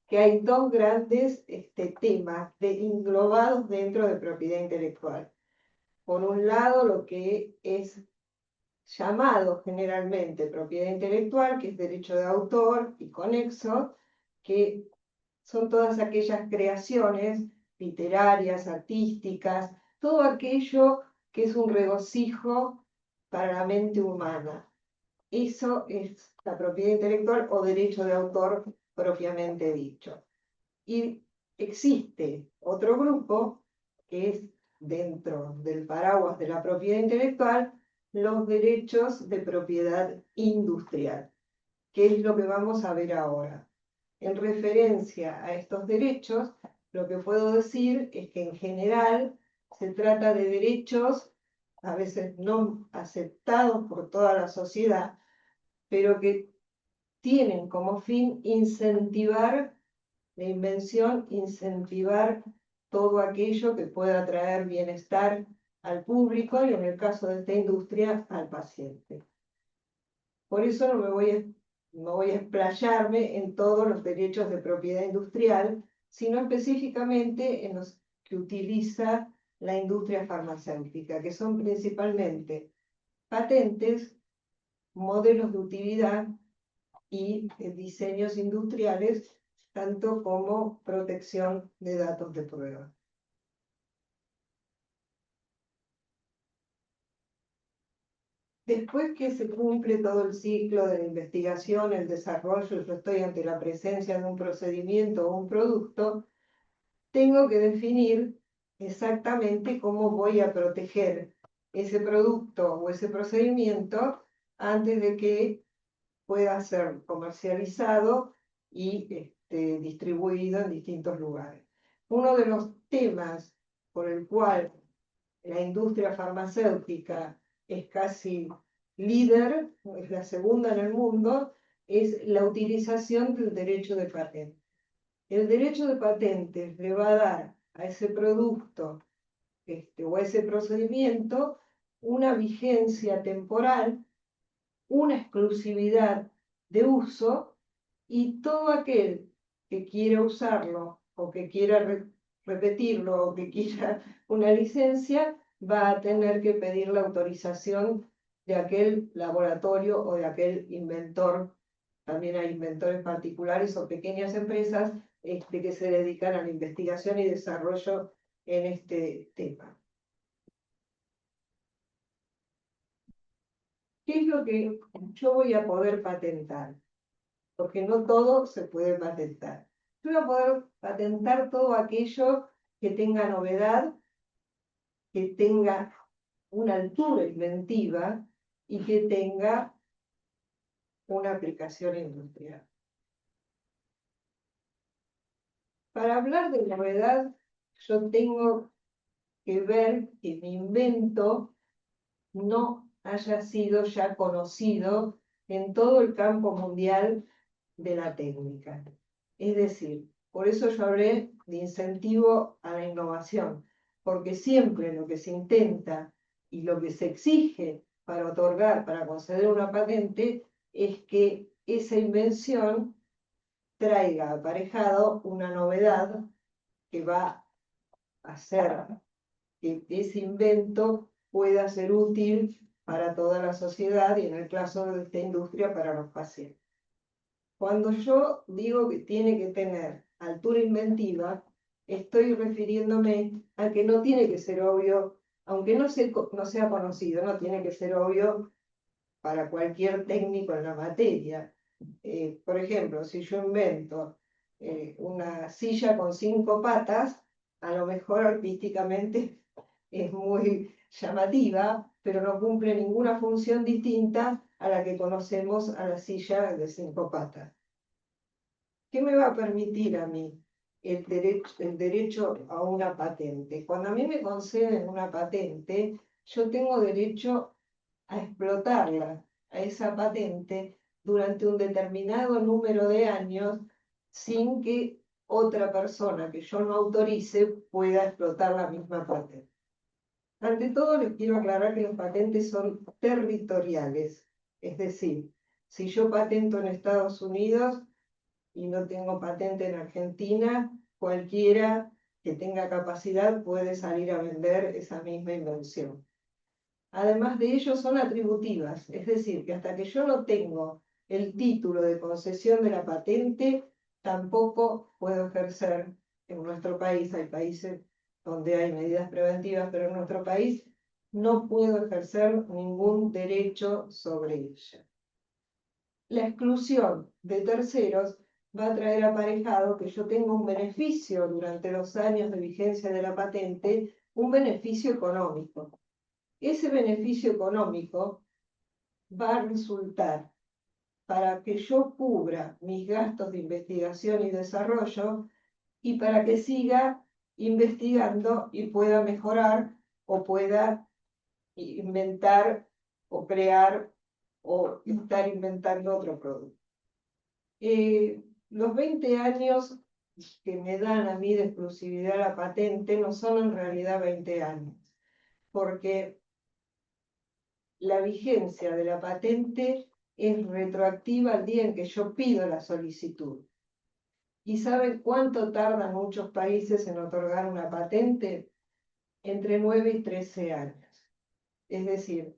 que hay dos grandes temas englobados dentro de propiedad intelectual. Por un lado, lo que es llamado generalmente propiedad intelectual, que es derecho de autor y conexos, que son todas aquellas creaciones literarias, artísticas, todo aquello que es un regocijo para la mente humana. Eso es la propiedad intelectual o derecho de autor propiamente dicho. Y existe otro grupo que es dentro del paraguas de la propiedad intelectual, los derechos de propiedad industrial, que es lo que vamos a ver ahora. En referencia a estos derechos, lo que puedo decir es que en general se trata de derechos a veces no aceptados por toda la sociedad, pero que tienen como fin incentivar la invención, incentivar todo aquello que pueda traer bienestar al público y en el caso de esta industria, al paciente. Por eso no voy a explayarme en todos los derechos de propiedad industrial, sino específicamente en los que utiliza la industria farmacéutica, que son principalmente patentes, modelos de utilidad y diseños industriales, tanto como protección de datos de prueba. Después que se cumple todo el ciclo de la investigación, el desarrollo, yo estoy ante la presencia de un procedimiento o un producto, tengo que definir exactamente cómo voy a proteger ese producto o ese procedimiento antes de que pueda ser comercializado y distribuido en distintos lugares. Uno de los temas por el cual la industria farmacéutica es casi líder, es la segunda en el mundo, es la utilización del derecho de patente. El derecho de patente le va a dar a ese producto o a ese procedimiento una vigencia temporal, una exclusividad de uso, y todo aquel que quiera usarlo o que quiera repetirlo o que quiera una licencia va a tener que pedir la autorización de aquel laboratorio o de aquel inventor. También hay inventores particulares o pequeñas empresas que se dedican a la investigación y desarrollo en este tema. ¿Qué es lo que yo voy a poder patentar? Porque no todo se puede patentar. Yo voy a poder patentar todo aquello que tenga novedad, que tenga una altura inventiva y que tenga una aplicación industrial. Para hablar de novedad, yo tengo que ver que mi invento no haya sido ya conocido en todo el campo mundial de la técnica. Es decir, por eso yo hablé de incentivo a la innovación, porque siempre lo que se intenta y lo que se exige para otorgar, para conceder una patente, es que esa invención traiga aparejado una novedad que va a hacer que ese invento pueda ser útil para toda la sociedad y en el caso de esta industria para los pacientes. Cuando yo digo que tiene que tener altura inventiva, estoy refiriéndome a que no tiene que ser obvio, aunque no sea conocido, no tiene que ser obvio para cualquier técnico en la materia. Por ejemplo, si yo invento una silla con 5 patas, a lo mejor artísticamente es muy llamativa, pero no cumple ninguna función distinta a la que conocemos a la silla de 5 patas. ¿Qué me va a permitir a mí el derecho a una patente? Cuando a mí me conceden una patente, yo tengo derecho a explotarla, a esa patente, durante un determinado número de años, sin que otra persona que yo no autorice pueda explotar la misma patente. Ante todo, les quiero aclarar que las patentes son territoriales, es decir, si yo patento en Estados Unidos y no tengo patente en Argentina, cualquiera que tenga capacidad puede salir a vender esa misma invención. Además de ello, son atributivas, es decir, que hasta que yo no tengo el título de concesión de la patente, tampoco puedo ejercer en nuestro país. Hay países donde hay medidas preventivas, pero en nuestro país no puedo ejercer ningún derecho sobre ella. La exclusión de terceros va a traer aparejado que yo tenga un beneficio durante los años de vigencia de la patente, un beneficio económico. Ese beneficio económico va a resultar para que yo cubra mis gastos de investigación y desarrollo y para que siga investigando y pueda mejorar o pueda inventar o crear o estar inventando otro producto. Los 20 años que me dan a mí de exclusividad a la patente no son en realidad 20 años, porque la vigencia de la patente es retroactiva al día en que yo pido la solicitud. ¿Y saben cuánto tardan muchos países en otorgar una patente? Entre 9 y 13 años. Es decir,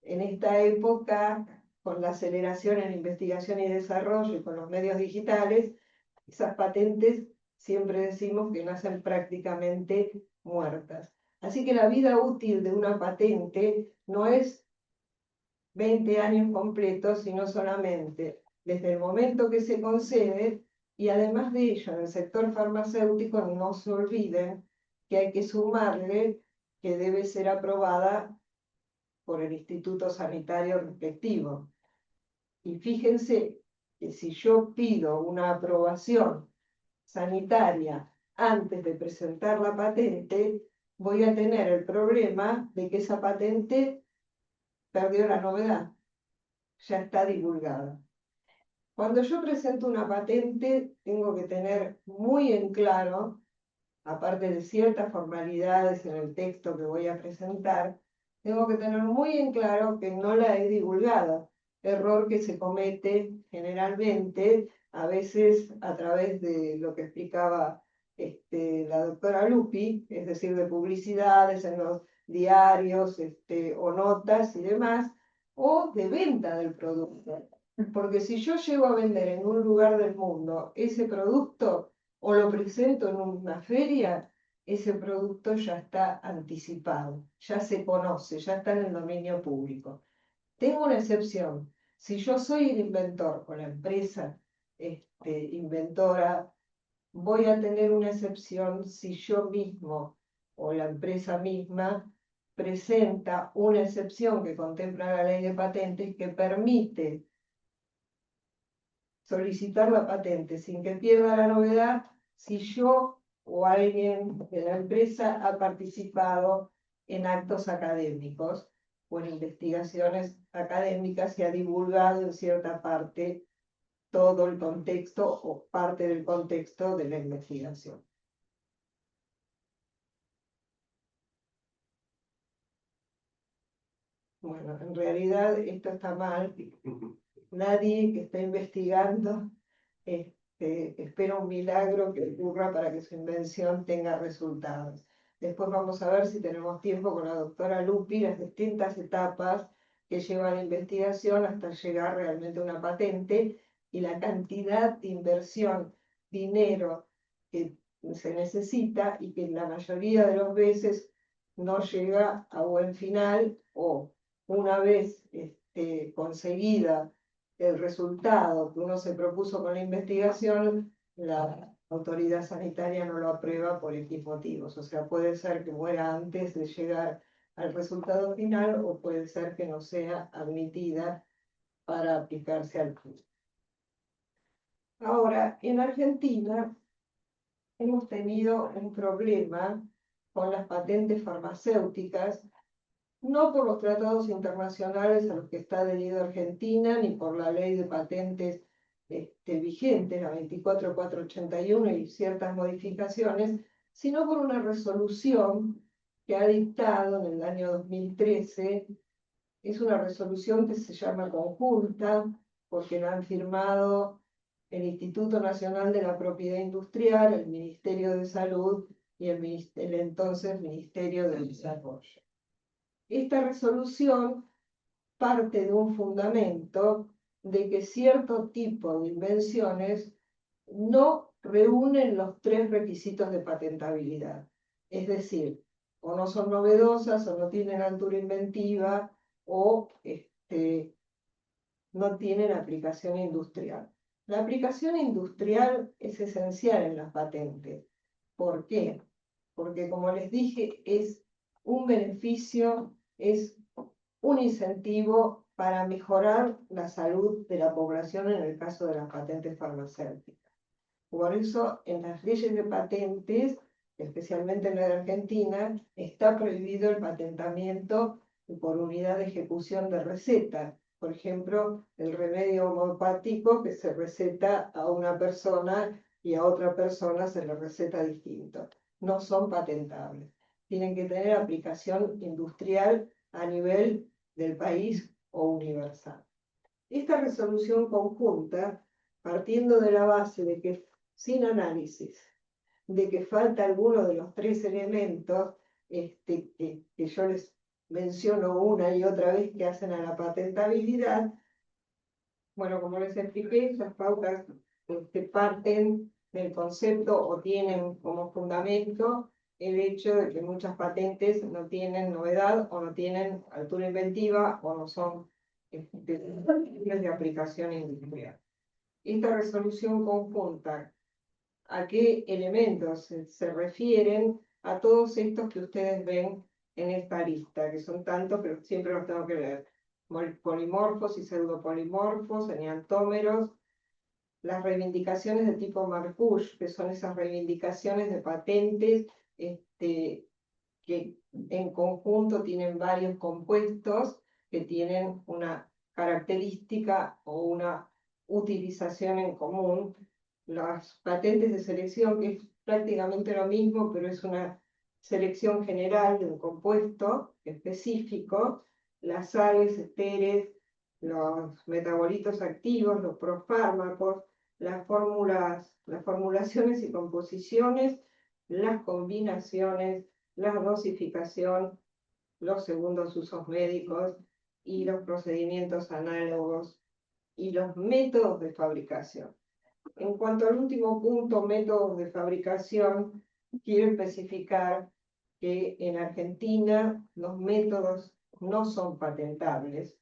en esta época, con la aceleración en investigación y desarrollo y con los medios digitales, esas patentes siempre decimos que nacen prácticamente muertas. Así que la vida útil de una patente no es 20 años completos, sino solamente desde el momento que se concede, y además de ello, en el sector farmacéutico no se olviden que hay que sumarle que debe ser aprobada por el instituto sanitario respectivo. Y fíjense que si yo pido una aprobación sanitaria antes de presentar la patente, voy a tener el problema de que esa patente perdió la novedad, ya está divulgada. Cuando yo presento una patente, tengo que tener muy en claro, aparte de ciertas formalidades en el texto que voy a presentar, tengo que tener muy en claro que no la he divulgado, error que se comete generalmente, a veces a través de lo que explicaba la doctora Lupi, es decir, de publicidades en los diarios o notas y demás, o de venta del producto. Porque si yo llego a vender en un lugar del mundo ese producto o lo presento en una feria, ese producto ya está anticipado, ya se conoce, ya está en el dominio público. Tengo una excepción. Si yo soy el inventor o la empresa inventora, voy a tener una excepción si yo mismo o la empresa misma presenta una excepción que contempla la ley de patentes que permite solicitar la patente sin que pierda la novedad si yo o alguien de la empresa ha participado en actos académicos o en investigaciones académicas y ha divulgado en cierta parte todo el contexto o parte del contexto de la investigación. Bueno, en realidad esto está mal. Nadie que está investigando espera un milagro que ocurra para que su invención tenga resultados. Después vamos a ver si tenemos tiempo con la doctora Lupi, las distintas etapas que lleva la investigación hasta llegar realmente a una patente y la cantidad de inversión, dinero que se necesita y que la mayoría de las veces no llega a buen final, o una vez conseguida el resultado que uno se propuso con la investigación, la autoridad sanitaria no lo aprueba por X motivos. O sea, puede ser que muera antes de llegar al resultado final o puede ser que no sea admitida para aplicarse al PIB. Ahora, en Argentina hemos tenido un problema con las patentes farmacéuticas, no por los tratados internacionales a los que está adherido Argentina, ni por la ley de patentes vigente, la 24481 y ciertas modificaciones, sino por una resolución que ha dictado en el año 2013. Es una resolución que se llama conjunta, porque la han firmado el Instituto Nacional de la Propiedad Industrial, el Ministerio de Salud y el entonces Ministerio del Desarrollo. Esta resolución parte de un fundamento de que cierto tipo de invenciones no reúnen los 3 requisitos de patentabilidad. Es decir, o no son novedosas, o no tienen altura inventiva, o no tienen aplicación industrial. La aplicación industrial es esencial en las patentes. ¿Por qué? Porque, como les dije, es un beneficio, es un incentivo para mejorar la salud de la población en el caso de las patentes farmacéuticas. Por eso, en las leyes de patentes, especialmente en la de Argentina, está prohibido el patentamiento por unidad de ejecución de receta. Por ejemplo, el remedio homeopático que se receta a una persona y a otra persona se le receta distinto. No son patentables. Tienen que tener aplicación industrial a nivel del país o universal. Esta resolución conjunta, partiendo de la base de que sin análisis, de que falta alguno de los 3 elementos que yo les menciono una y otra vez que hacen a la patentabilidad, bueno, como les expliqué, esas pautas parten del concepto o tienen como fundamento el hecho de que muchas patentes no tienen novedad o no tienen altura inventiva o no son de aplicación industrial. Esta resolución conjunta, ¿a qué elementos se refieren? A todos estos que ustedes ven en esta lista, que son tantos, pero siempre los tengo que leer. Polimorfos y pseudopolimorfos, enantómeros, las reivindicaciones de tipo Marcouch, que son esas reivindicaciones de patentes que en conjunto tienen varios compuestos que tienen una característica o una utilización en común. Las patentes de selección, que es prácticamente lo mismo, pero es una selección general de un compuesto específico, las sales, esteres, los metabolitos activos, los profármacos, las formulaciones y composiciones, las combinaciones, la dosificación, los segundos usos médicos y los procedimientos análogos y los métodos de fabricación. En cuanto al último punto, métodos de fabricación, quiero especificar que en Argentina los métodos no son patentables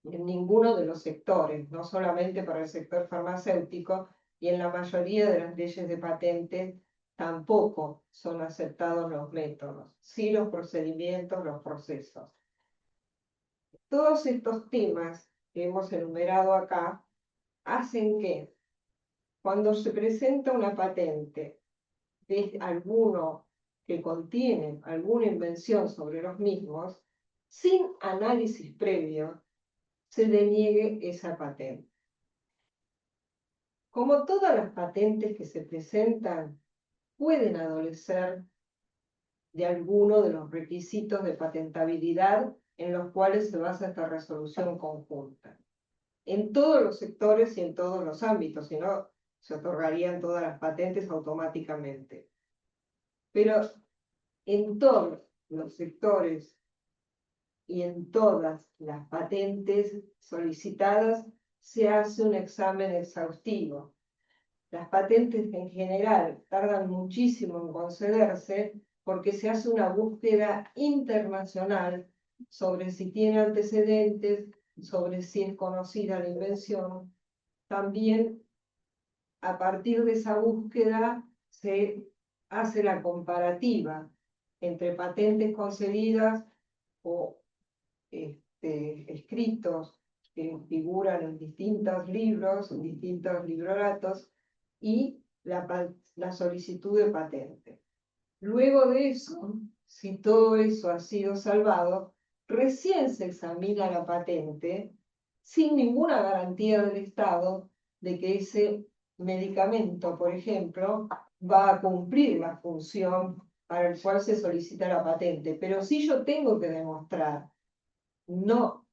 en ninguno de los sectores, no solamente para el sector farmacéutico, y en la mayoría de las leyes de patentes tampoco son aceptados los métodos, sí los procedimientos, los procesos. Todos estos temas que hemos enumerado acá hacen que cuando se presenta una patente de alguno que contiene alguna invención sobre los mismos, sin análisis previo, se deniegue esa patente. Como todas las patentes que se presentan, pueden adolecer de alguno de los requisitos de patentabilidad en los cuales se basa esta resolución conjunta. En todos los sectores y en todos los ámbitos, si no, se otorgarían todas las patentes automáticamente. Pero en todos los sectores y en todas las patentes solicitadas se hace un examen exhaustivo. Las patentes en general tardan muchísimo en concederse porque se hace una búsqueda internacional sobre si tiene antecedentes, sobre si es conocida la invención. También a partir de esa búsqueda se hace la comparativa entre patentes concedidas o escritos que figuran en distintos libros, en distintos libroratos, y la solicitud de patente. Luego de eso, si todo eso ha sido salvado, recién se examina la patente sin ninguna garantía del Estado de que ese medicamento, por ejemplo, va a cumplir la función para el cual se solicita la patente. Pero si yo tengo que demostrar, no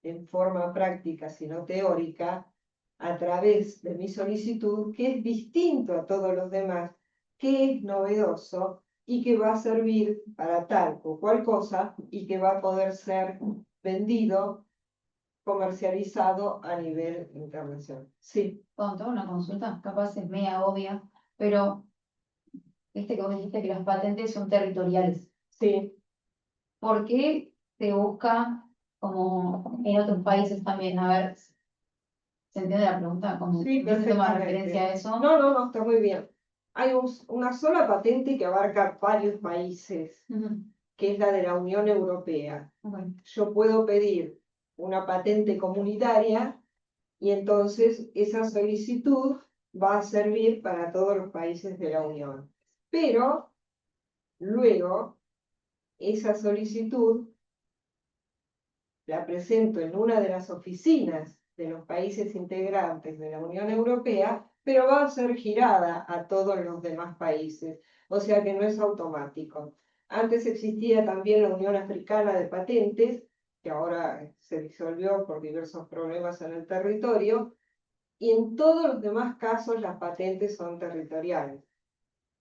en forma práctica, sino teórica, a través de mi solicitud, que es distinto a todos los demás, que es novedoso y que va a servir para tal o cual cosa y que va a poder ser vendido, comercializado a nivel internacional. Sí. Con toda una consulta, capaz es media obvia, pero viste que vos dijiste que las patentes son territoriales. Sí. ¿Por qué se busca, como en otros países también? A ver, ¿se entiende la pregunta? Como Sí, se toma perfectamente. referencia a eso. No, está muy bien. Hay una sola patente que abarca varios países, que es la de la Unión Europea. Yo puedo pedir una patente comunitaria y entonces esa solicitud va a servir para todos los países de la Unión. Pero luego esa solicitud la presento en una de las oficinas de los países integrantes de la Unión Europea, pero va a ser girada a todos los demás países, o sea que no es automático. Antes existía también la Unión Africana de Patentes, que ahora se disolvió por diversos problemas en el territorio, y en todos los demás casos las patentes son territoriales.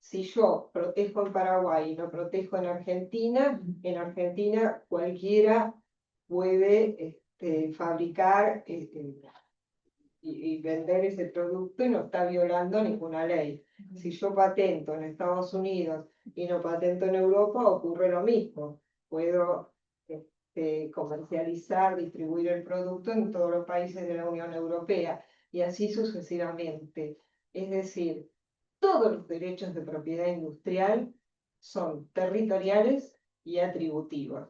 Si yo protejo en Paraguay y no protejo en Argentina cualquiera puede fabricar y vender ese producto y no está violando ninguna ley. Si yo patento en Estados Unidos y no patento en Europa, ocurre lo mismo. Puedo comercializar, distribuir el producto en todos los países de la Unión Europea y así sucesivamente. Es decir, todos los derechos de propiedad industrial son territoriales y atributivos.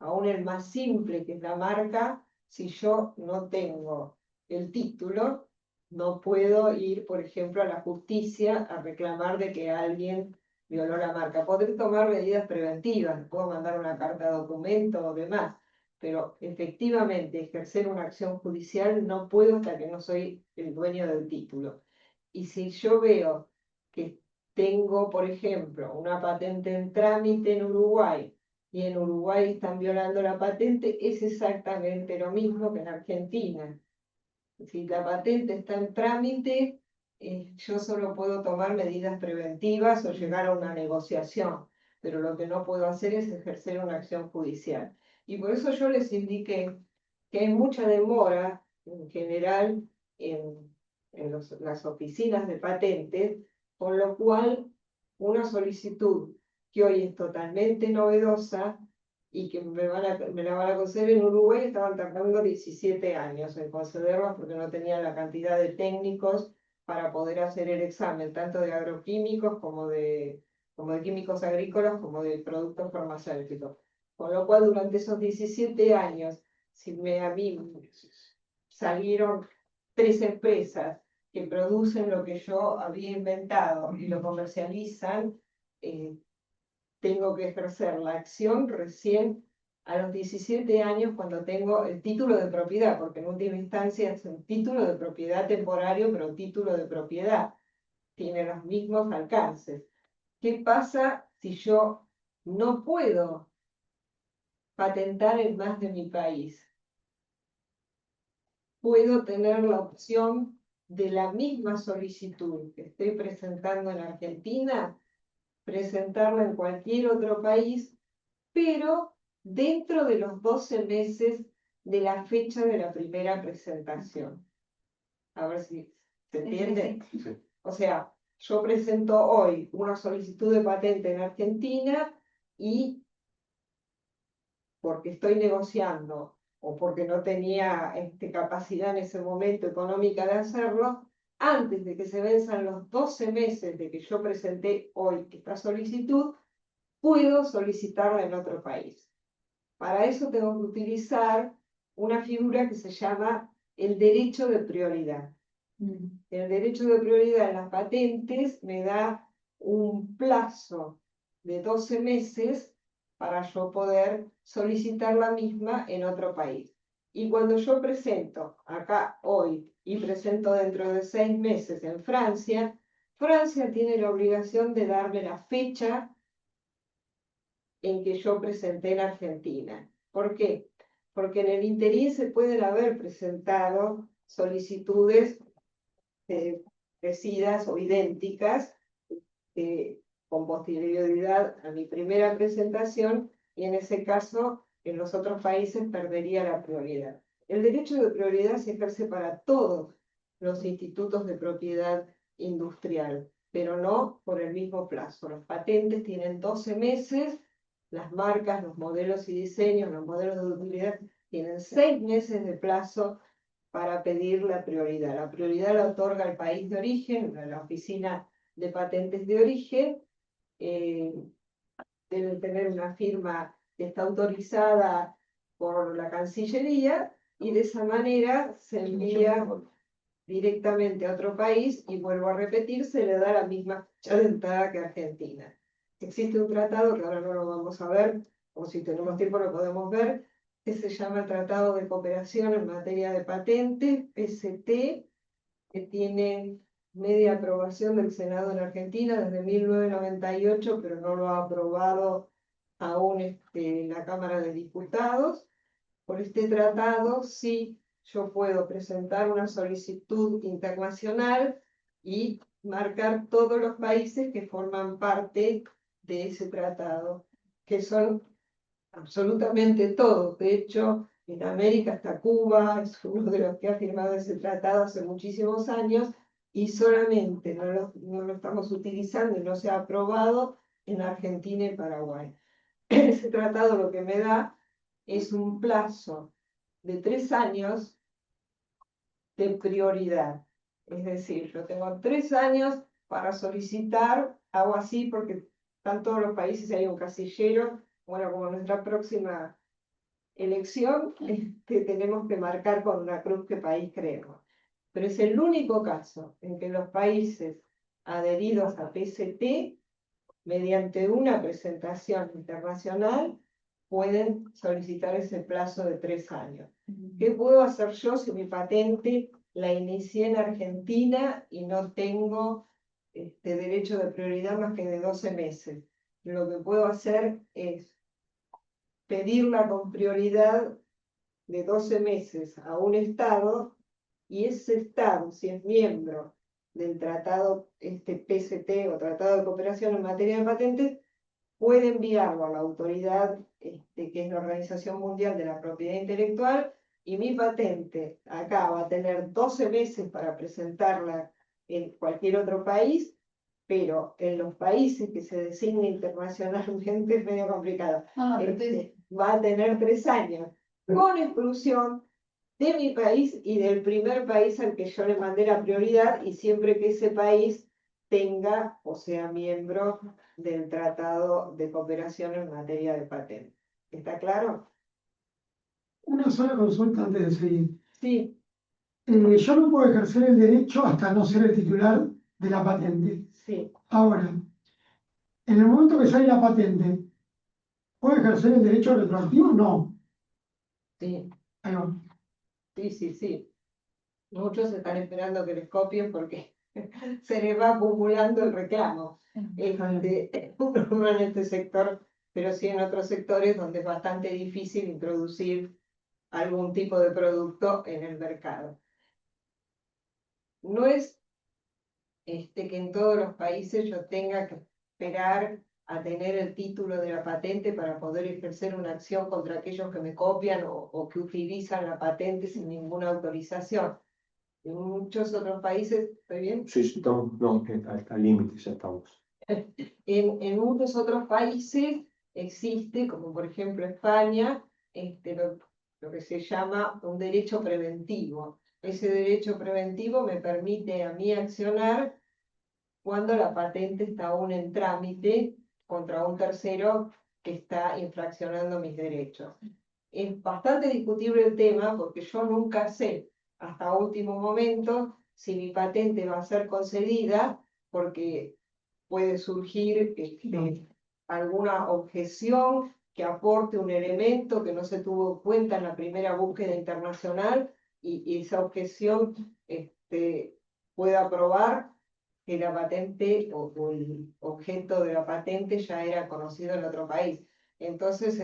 Aún el más simple, que es la marca, si yo no tengo el título, no puedo ir, por ejemplo, a la justicia a reclamar de que alguien violó la marca. Podré tomar medidas preventivas, puedo mandar una carta de documento o demás, pero efectivamente ejercer una acción judicial no puedo hasta que no soy el dueño del título. Y si yo veo que tengo, por ejemplo, una patente en trámite en Uruguay, y en Uruguay están violando la patente, es exactamente lo mismo que en Argentina. Si la patente está en trámite, yo solo puedo tomar medidas preventivas o llegar a una negociación, pero lo que no puedo hacer es ejercer una acción judicial. Y por eso yo les indiqué que hay mucha demora en general en las oficinas de patentes, con lo cual una solicitud que hoy es totalmente novedosa y que me la van a conceder en Uruguay, estaban tardando 17 años en concederlas porque no tenían la cantidad de técnicos para poder hacer el examen, tanto de agroquímicos como de químicos agrícolas, como de productos farmacéuticos. Con lo cual, durante esos 17 años, a mí salieron 3 empresas que producen lo que yo había inventado y lo comercializan, tengo que ejercer la acción recién a los 17 años cuando tengo el título de propiedad, porque en última instancia es un título de propiedad temporario, pero título de propiedad tiene los mismos alcances. ¿Qué pasa si yo no puedo patentar en más de mi país? Puedo tener la opción de la misma solicitud que estoy presentando en Argentina, presentarla en cualquier otro país, pero dentro de los 12 meses de la fecha de la primera presentación. A ver si se entiende. Sí. O sea, yo presento hoy una solicitud de patente en Argentina y porque estoy negociando o porque no tenía capacidad en ese momento económica de hacerlo, antes de que se venzan los 12 meses de que yo presenté hoy esta solicitud, puedo solicitarla en otro país. Para eso tengo que utilizar una figura que se llama el derecho de prioridad. El derecho de prioridad en las patentes me da un plazo de 12 meses para yo poder solicitar la misma en otro país. Y cuando yo presento acá hoy y presento dentro de 6 meses en Francia, Francia tiene la obligación de darme la fecha en que yo presenté en Argentina. ¿Por qué? Porque en el interín se pueden haber presentado solicitudes parecidas o idénticas con posterioridad a mi primera presentación y en ese caso en los otros países perdería la prioridad. El derecho de prioridad se ejerce para todos los institutos de propiedad industrial, pero no por el mismo plazo. Los patentes tienen 12 meses, las marcas, los modelos y diseños, los modelos de utilidad tienen 6 meses de plazo para pedir la prioridad. La prioridad la otorga el país de origen, la oficina de patentes de origen, deben tener una firma que está autorizada por la Cancillería y de esa manera se envía directamente a otro país y vuelvo a repetir, se le da la misma fecha de entrada que Argentina. Existe un tratado que ahora no lo vamos a ver, o si tenemos tiempo lo podemos ver, que se llama el Tratado de Cooperación en Materia de Patentes, PCT, que tiene media aprobación del Senado en Argentina desde 1998, pero no lo ha aprobado aún la Cámara de Diputados. Por este tratado, sí, yo puedo presentar una solicitud internacional y marcar todos los países que forman parte de ese tratado, que son absolutamente todos. De hecho, en América está Cuba, es uno de los que ha firmado ese tratado hace muchísimos años, y solamente no lo estamos utilizando y no se ha aprobado en Argentina y Paraguay. Ese tratado lo que me da es un plazo de 3 años de prioridad. Es decir, yo tengo 3 años para solicitar, hago así porque están todos los países y hay un casillero. Bueno, como nuestra próxima elección, tenemos que marcar con una cruz qué país creemos. Pero es el único caso en que los países adheridos a PCT, mediante una presentación internacional, pueden solicitar ese plazo de 3 años. ¿Qué puedo hacer yo si mi patente la inicié en Argentina y no tengo derecho de prioridad más que de 12 meses? Lo que puedo hacer es pedirla con prioridad de 12 meses a un Estado, y ese Estado, si es miembro del tratado PCT o Tratado de Cooperación en Materia de Patentes, puede enviarlo a la autoridad, que es la Organización Mundial de la Propiedad Intelectual, y mi patente acá va a tener 12 meses para presentarla en cualquier otro país, pero en los países que se designe internacionalmente es medio complicado. Va a tener 3 años, con exclusión de mi país y del primer país al que yo le mandé la prioridad, y siempre que ese país tenga o sea miembro del Tratado de Cooperación en Materia de Patentes. ¿Está claro? Una sola consulta antes de seguir. Sí, Yo no puedo ejercer el derecho hasta no ser el titular de la patente. sí, Ahora, en el momento que sale la patente, ¿puedo ejercer el derecho retroactivo? No. sí, Ahí va. sí. Muchos están esperando que les copien porque se les va acumulando el reclamo. No en este sector, pero sí en otros sectores donde es bastante difícil introducir algún tipo de producto en el mercado. No es que en todos los países yo tenga que esperar a tener el título de la patente para poder ejercer una acción contra aquellos que me copian o que utilizan la patente sin ninguna autorización. En muchos otros países, ¿estoy bien? Sí, sí, estamos, no, al límite ya estamos. En muchos otros países existe, como por ejemplo España, lo que se llama un derecho preventivo. Ese derecho preventivo me permite a mí accionar cuando la patente está aún en trámite contra un tercero que está infraccionando mis derechos. Es bastante discutible el tema porque yo nunca sé hasta último momento si mi patente va a ser concedida, porque puede surgir alguna objeción que aporte un elemento que no se tuvo en cuenta en la primera búsqueda internacional y esa objeción pueda probar que la patente o el objeto de la patente ya era conocido en otro país. Entonces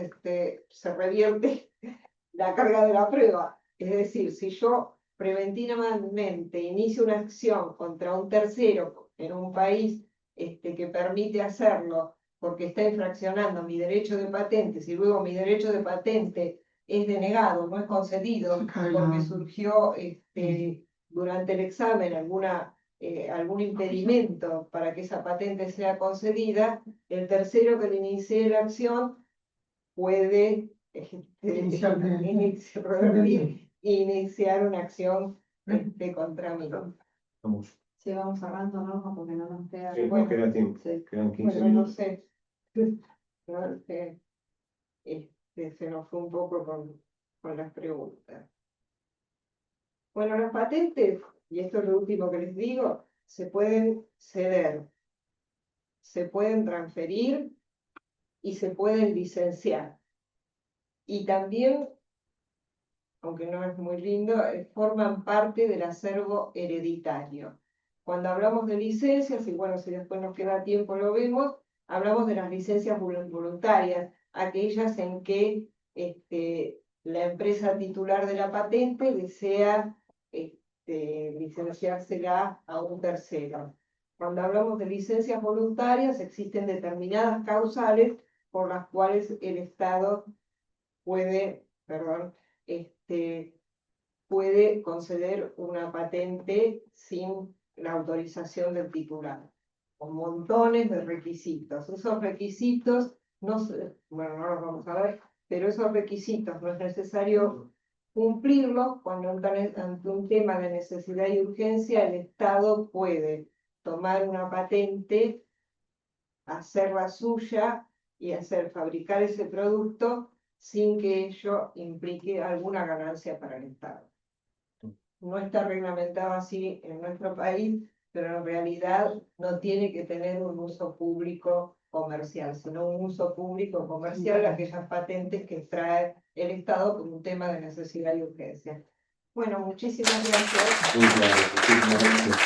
se revierte la carga de la prueba. Es decir, si yo preventivamente inicio una acción contra un tercero en un país que permite hacerlo porque está infraccionando mi derecho de patente, si luego mi derecho de patente es denegado, no es concedido, porque surgió durante el examen algún impedimento para que esa patente sea concedida, el tercero que le inicie la acción puede iniciar una acción contra mí. Vamos. Sí, vamos cerrando, ¿no? Porque no nos queda. Sí, nos Bueno, queda tiempo. Sí. Quedan 15 Bueno, no minutos. sé. No sé, se nos fue un poco con las preguntas. Bueno, las patentes, y esto es lo último que les digo, se pueden ceder, se pueden transferir y se pueden licenciar. Y también, aunque no es muy lindo, forman parte del acervo hereditario. Cuando hablamos de licencias, y bueno, si después nos queda tiempo lo vemos, hablamos de las licencias voluntarias, aquellas en que la empresa titular de la patente desea licenciársela a un tercero. Cuando hablamos de licencias voluntarias, existen determinadas causales por las cuales el Estado puede, puede conceder una patente sin la autorización del titular, con montones de requisitos. Esos requisitos, bueno, no los vamos a ver, pero esos requisitos no es necesario cumplirlos cuando ante un tema de necesidad y urgencia el Estado puede tomar una patente, hacerla suya y fabricar ese producto sin que ello implique alguna ganancia para el Estado. No está reglamentado así en nuestro país, pero en realidad no tiene que tener un uso público comercial, sino un uso público comercial aquellas patentes que trae el Estado como un tema de necesidad y urgencia. Bueno, muchísimas gracias. Muy claro, muchísimas gracias.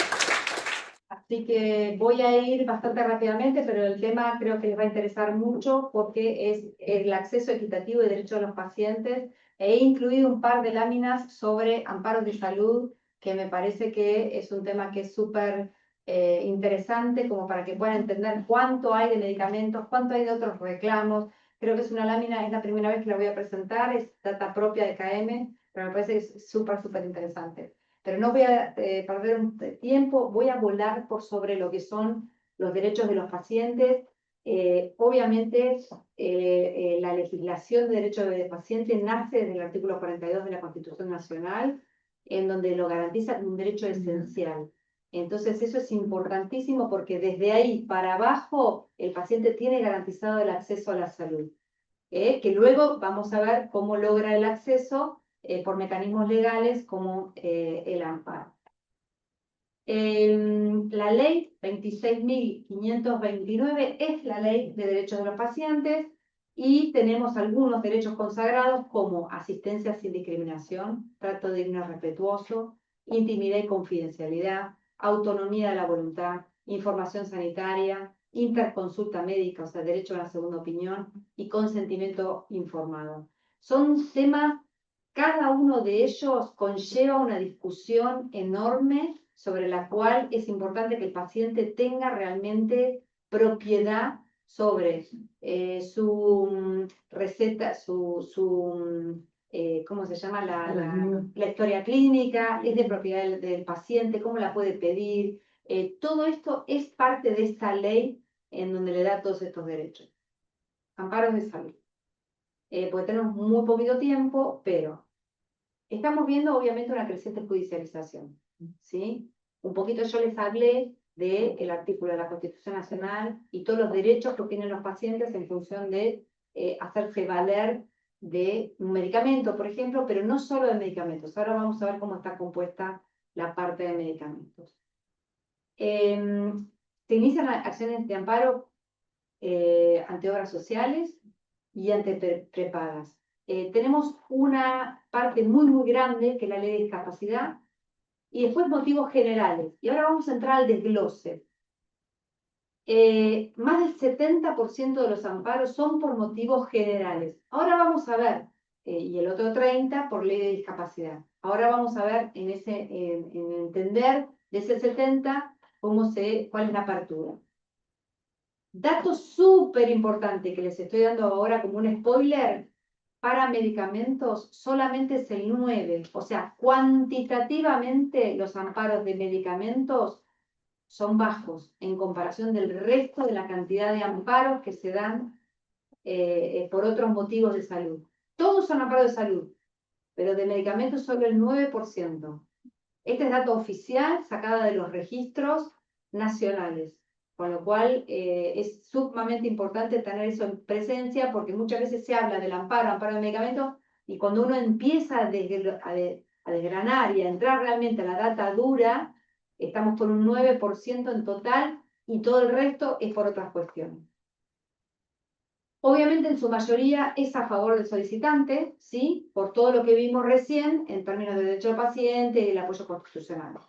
Así que voy a ir bastante rápidamente, pero el tema creo que les va a interesar mucho porque es el acceso equitativo y derecho de los pacientes. He incluido un par de láminas sobre amparos de salud, que me parece que es un tema que es súper interesante, como para que puedan entender cuánto hay de medicamentos, cuánto hay de otros reclamos. Creo que es una lámina, es la primera vez que la voy a presentar, es data propia de KM, pero me parece que es súper, súper interesante. Pero no voy a perder tiempo, voy a volar por sobre lo que son los derechos de los pacientes. Obviamente, la legislación de derechos del paciente nace desde el artículo 42 de la Constitución Nacional, en donde lo garantiza como un derecho esencial. Entonces, eso es importantísimo porque desde ahí para abajo el paciente tiene garantizado el acceso a la salud. Que luego vamos a ver cómo logra el acceso por mecanismos legales como el amparo. La ley 26.529 es la ley de derechos de los pacientes y tenemos algunos derechos consagrados como asistencia sin discriminación, trato digno y respetuoso, intimidad y confidencialidad, autonomía de la voluntad, información sanitaria, interconsulta médica, o sea, derecho a la segunda opinión y consentimiento informado. Son temas, cada uno de ellos conlleva una discusión enorme sobre la cual es importante que el paciente tenga realmente propiedad sobre su receta, ¿cómo se llama? La historia clínica, es de propiedad del paciente, cómo la puede pedir. Todo esto es parte de esta ley en donde le da todos estos derechos. Amparos de salud. Porque tenemos muy poquito tiempo, pero estamos viendo obviamente una creciente judicialización, ¿sí? Un poquito yo les hablé del artículo de la Constitución Nacional y todos los derechos que tienen los pacientes en función de hacerse valer de un medicamento, por ejemplo, pero no solo de medicamentos. Ahora vamos a ver cómo está compuesta la parte de medicamentos. Se inician acciones de amparo ante obras sociales y ante prepagas. Tenemos una parte muy, muy grande, que es la ley de discapacidad, y después motivos generales. Y ahora vamos a entrar al desglose. Más del 70% de los amparos son por motivos generales. Ahora vamos a ver, y el otro 30% por ley de discapacidad. Ahora vamos a ver en entender de ese 70% cuál es la apertura. Dato súper importante que les estoy dando ahora como un spoiler, para medicamentos solamente es el 9%, o sea, cuantitativamente los amparos de medicamentos son bajos en comparación del resto de la cantidad de amparos que se dan por otros motivos de salud. Todos son amparos de salud, pero de medicamentos solo el 9%. Este es dato oficial sacado de los registros nacionales. Con lo cual es sumamente importante tener eso en presencia, porque muchas veces se habla del amparo de medicamentos, y cuando uno empieza a desgranar y a entrar realmente a la data dura, estamos por un 9% en total, y todo el resto es por otras cuestiones. Obviamente en su mayoría es a favor del solicitante, ¿sí? Por todo lo que vimos recién en términos de derecho del paciente y el apoyo constitucional.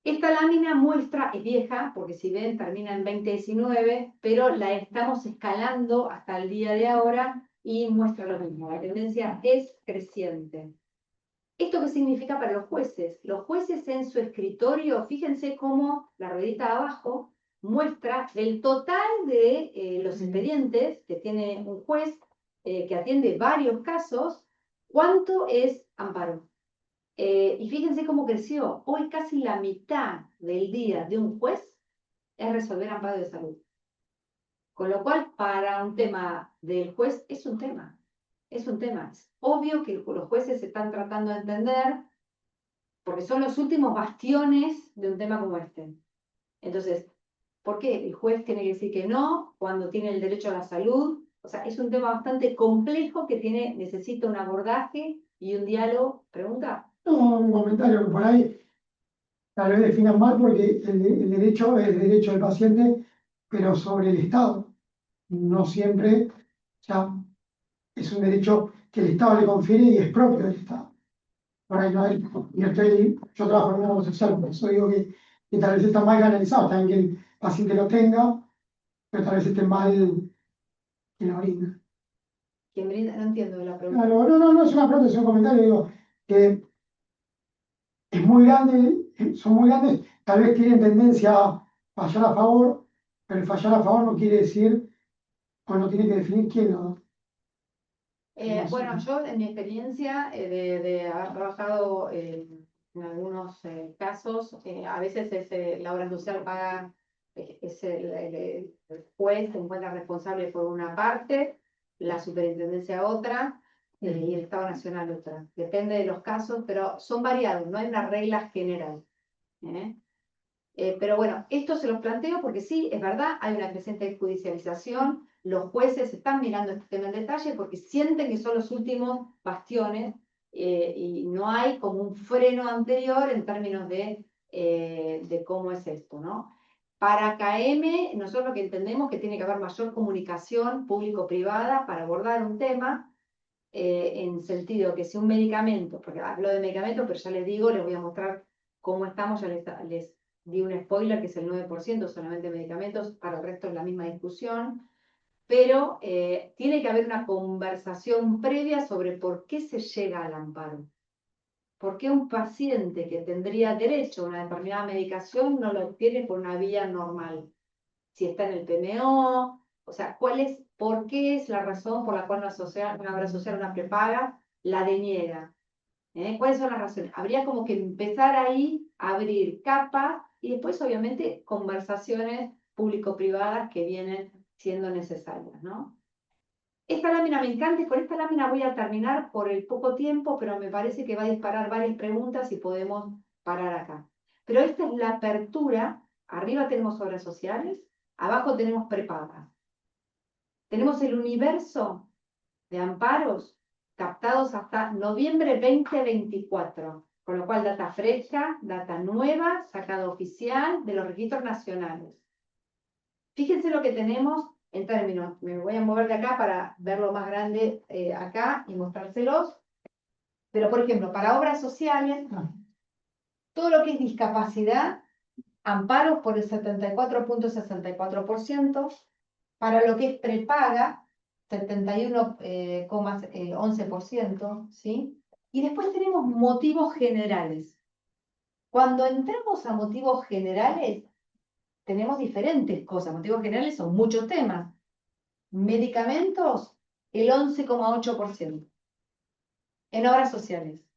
Esta lámina muestra, es vieja, porque si ven termina en 2019, pero la estamos escalando hasta el día de ahora y muestra lo mismo. La tendencia es creciente. ¿Esto qué significa para los jueces? Los jueces en su escritorio, fíjense cómo la ruedita de abajo muestra el total de los expedientes que tiene un juez que atiende varios casos, cuánto es amparo. Y fíjense cómo creció. Hoy casi la mitad del día de un juez es resolver amparo de salud. Con lo cual, para un tema del juez, es un tema. Es un tema. Es obvio que los jueces se están tratando de entender, porque son los últimos bastiones de un tema como este. Entonces, ¿por qué? El juez tiene que decir que no cuando tiene el derecho a la salud. O sea, es un tema bastante complejo que necesita un abordaje y un diálogo. ¿Pregunta? No, un comentario que por ahí tal vez definan mal, porque el derecho es el derecho del paciente, pero sobre el Estado. No siempre, o sea, es un derecho que el Estado le confiere y es propio del Estado. Por ahí no hay, yo trabajo en una obra social, por eso digo que tal vez está mal canalizado, también que el paciente lo tenga, pero tal vez esté mal que lo brinda. ¿Quién brinda? No entiendo la pregunta. Claro, no es una pregunta, es un comentario, digo, que es muy grande, son muy grandes, tal vez tienen tendencia a fallar a favor, pero el fallar a favor no quiere decir, o no tiene que definir quién lo da. Bueno, yo en mi experiencia de haber trabajado en algunos casos, a veces la obra social paga, el juez se encuentra responsable por una parte, la superintendencia otra, y el Estado Nacional otra. Depende de los casos, pero son variados, no hay una regla general. Pero bueno, esto se los planteo porque sí, es verdad, hay una creciente judicialización, los jueces están mirando este tema en detalle porque sienten que son los últimos bastiones y no hay como un freno anterior en términos de cómo es esto, ¿no? Para KM, nosotros lo que entendemos que tiene que haber mayor comunicación público-privada para abordar un tema, en sentido que si un medicamento, porque hablo de medicamentos, pero ya les digo, les voy a mostrar cómo estamos, ya les di un spoiler que es el 9% solamente medicamentos, para el resto es la misma discusión, pero tiene que haber una conversación previa sobre por qué se llega al amparo. ¿Por qué un paciente que tendría derecho a una determinada medicación no lo obtiene por una vía normal? si está en el PMO, o sea, por qué es la razón por la cual una obra social, una prepaga, la deniega. ¿Cuáles son las razones? Habría como que empezar ahí a abrir capas y después, obviamente, conversaciones público-privadas que vienen siendo necesarias, ¿no? Esta lámina me encanta y con esta lámina voy a terminar por el poco tiempo, pero me parece que va a disparar varias preguntas y podemos parar acá. Pero esta es la apertura. Arriba tenemos obras sociales, abajo tenemos prepagas. Tenemos el universo de amparos captados hasta noviembre 2024, con lo cual data fresca, data nueva, sacada oficial de los registros nacionales. Fíjense lo que tenemos en términos, me voy a mover de acá para verlo más grande acá y mostrárselos, pero por ejemplo, para obras sociales, todo lo que es discapacidad, amparos por el 74.64%, para lo que es prepaga, 71,11%, ¿sí? Y después tenemos motivos generales. Cuando entramos a motivos generales, tenemos diferentes cosas. Motivos generales son muchos temas. Medicamentos, el 11,8%. En obras sociales.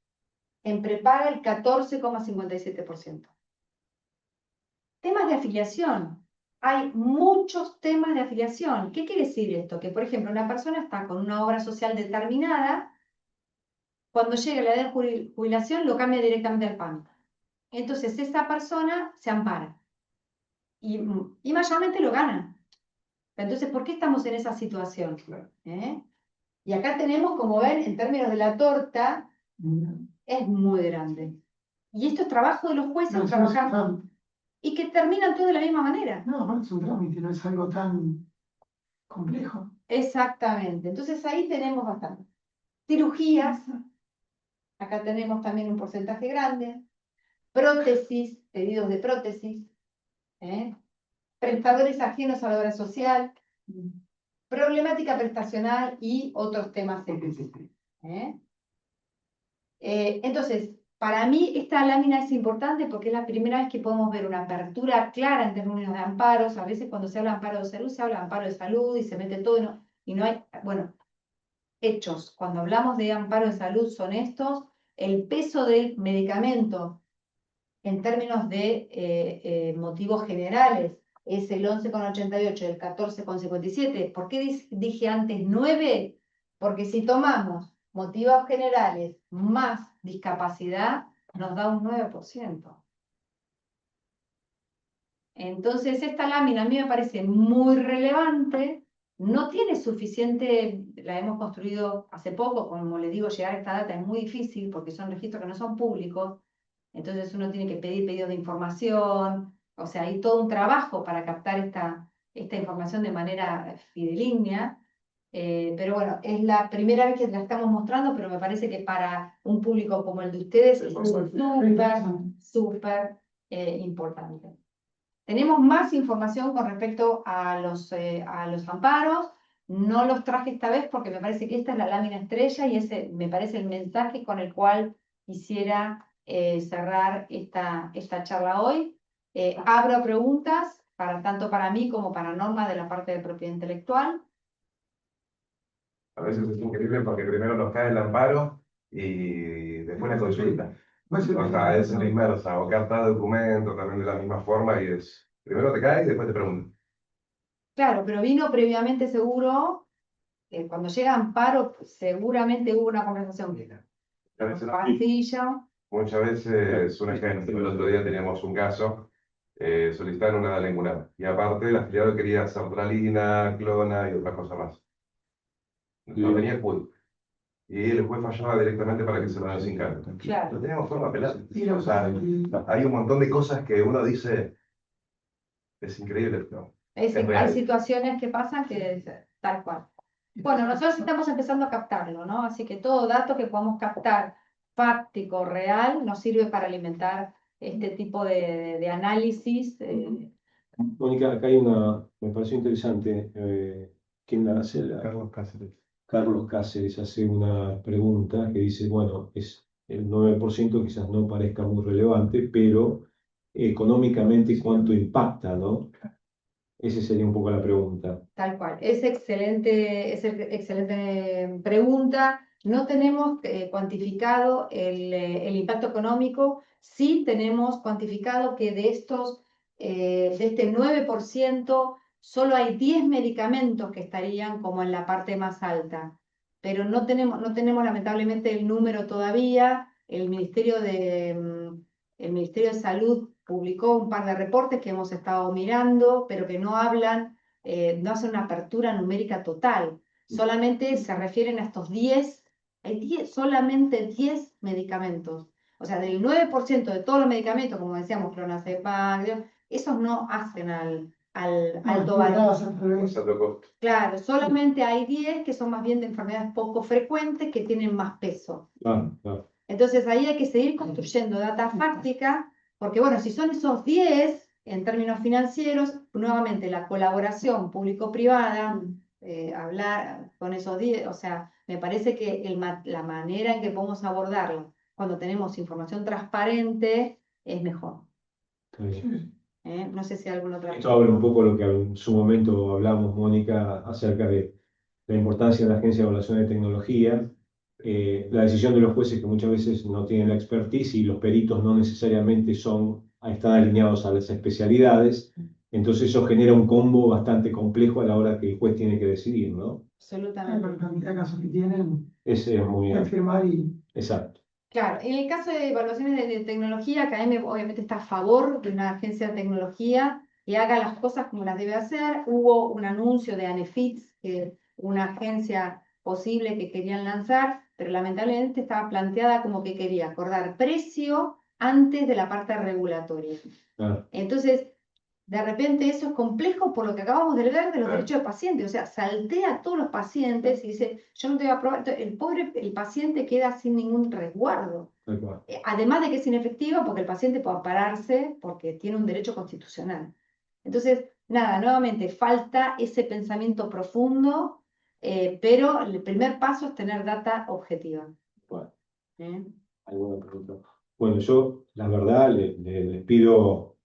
En prepaga, el 14,57%. Temas de afiliación. Hay muchos temas de afiliación. ¿Qué quiere decir esto? Que, por ejemplo, una persona está con una obra social determinada, cuando llega la edad de jubilación lo cambia directamente al PAMI. Entonces, esa persona se ampara. Y mayormente lo gana. Entonces, ¿por qué estamos en esa situación? Y acá tenemos, como ven, en términos de la torta, es muy grande. Y esto es trabajo de los jueces trabajando. Y que terminan todo de la misma manera. No, es un trámite, no es algo tan complejo. Exactamente. Entonces ahí tenemos bastante. Cirugías, acá tenemos también un porcentaje grande. Prótesis, pedidos de prótesis. Prestadores ajenos a la obra social. Problemática prestacional y otros temas. Entonces, para mí esta lámina es importante porque es la primera vez que podemos ver una apertura clara en términos de amparos. A veces cuando se habla de amparo de salud, se habla de amparo de salud y se mete todo y no hay, bueno, hechos. Cuando hablamos de amparo de salud son estos. El peso del medicamento en términos de motivos generales es el 11,88, el 14,57. ¿Por qué dije antes 9? Porque si tomamos motivos generales más discapacidad, nos da un 9%. Entonces, esta lámina a mí me parece muy relevante, no tiene suficiente, la hemos construido hace poco, como les digo, llegar a esta data es muy difícil porque son registros que no son públicos, entonces uno tiene que pedir pedidos de información, o sea, hay todo un trabajo para captar esta información de manera fidedigna. Pero bueno, es la primera vez que la estamos mostrando, pero me parece que para un público como el de ustedes es súper importante. Tenemos más información con respecto a los amparos. No los traje esta vez porque me parece que esta es la lámina estrella y ese me parece el mensaje con el cual quisiera cerrar esta charla hoy. Abro preguntas, tanto para mí como para Norma de la parte de propiedad intelectual. A veces es increíble porque primero nos cae el amparo y después la consulta. O sea, es la inmersa, o carta de documento también de la misma forma y es, primero te cae y después te pregunta. Claro, pero vino previamente seguro, cuando llega amparo, seguramente hubo una conversación. Pasillo. Muchas veces, un ejemplo, el otro día teníamos un caso, solicitaron una lengua y aparte el afiliado quería hacer tralina, clona y otra cosa más. No tenía el pool. Y el juez fallaba directamente para que se lo den sin cargo. Claro. No teníamos forma de apelar. O sea, hay un montón de cosas que uno dice, es increíble, ¿no? Hay situaciones que pasan que tal cual. Bueno, nosotros estamos empezando a captarlo, ¿no? Así que todo dato que podamos captar fáctico, real, nos sirve para alimentar este tipo de análisis. Mónica, acá hay me pareció interesante, ¿quién la hace? Carlos Cáceres. Carlos Cáceres hace una pregunta que dice, bueno, el 9% quizás no parezca muy relevante, pero económicamente cuánto impacta, ¿no? Esa sería un poco la pregunta. Tal cual. Es excelente pregunta. No tenemos cuantificado el impacto económico. Sí tenemos cuantificado que de este 9%, solo hay 10 medicamentos que estarían como en la parte más alta. Pero no tenemos lamentablemente el número todavía. El Ministerio de Salud publicó un par de reportes que hemos estado mirando, pero que no hablan, no hacen una apertura numérica total. Solamente se refieren a estos 10, solamente 10 medicamentos. O sea, del 9% de todos los medicamentos, como decíamos, clonazepam, esos no hacen al alto valor. Alto costo. Claro, solamente hay 10 que son más bien de enfermedades poco frecuentes que tienen más peso. Claro. Entonces ahí hay que seguir construyendo data fáctica, porque bueno, si son esos 10 en términos financieros, nuevamente la colaboración público-privada, hablar con esos 10, o sea, me parece que la manera en que podemos abordarlo cuando tenemos información transparente es mejor. Está bien. No sé si hay alguna otra. Esto habla un poco de lo que en su momento hablamos, Mónica, acerca de la importancia de la Agencia de Evaluación de Tecnología, la decisión de los jueces que muchas veces no tienen la expertise y los peritos no necesariamente están alineados a las especialidades, entonces eso genera un combo bastante complejo a la hora que el juez tiene que decidir, ¿no? Absolutamente. Con la cantidad de casos que tienen, Ese es muy hay que firmar y... exacto. Claro, en el caso de evaluaciones de tecnología, academia obviamente está a favor de una agencia de tecnología y haga las cosas como las debe hacer. Hubo un anuncio de ANEFITS, una agencia posible que querían lanzar, pero lamentablemente estaba planteada como que quería acordar precio antes de la parte regulatoria. Claro. Entonces, de repente eso es complejo por lo que acabamos de leer de los derechos del paciente, o sea, saltea a todos los pacientes y dice, yo no te voy a aprobar. Entonces, el paciente queda sin ningún resguardo. Además de que es inefectivo porque el paciente puede pararse porque tiene un derecho constitucional. Entonces, nada, nuevamente, falta ese pensamiento profundo, pero el primer paso es tener data objetiva. Bueno, ¿alguna pregunta? Bueno, yo la verdad les pido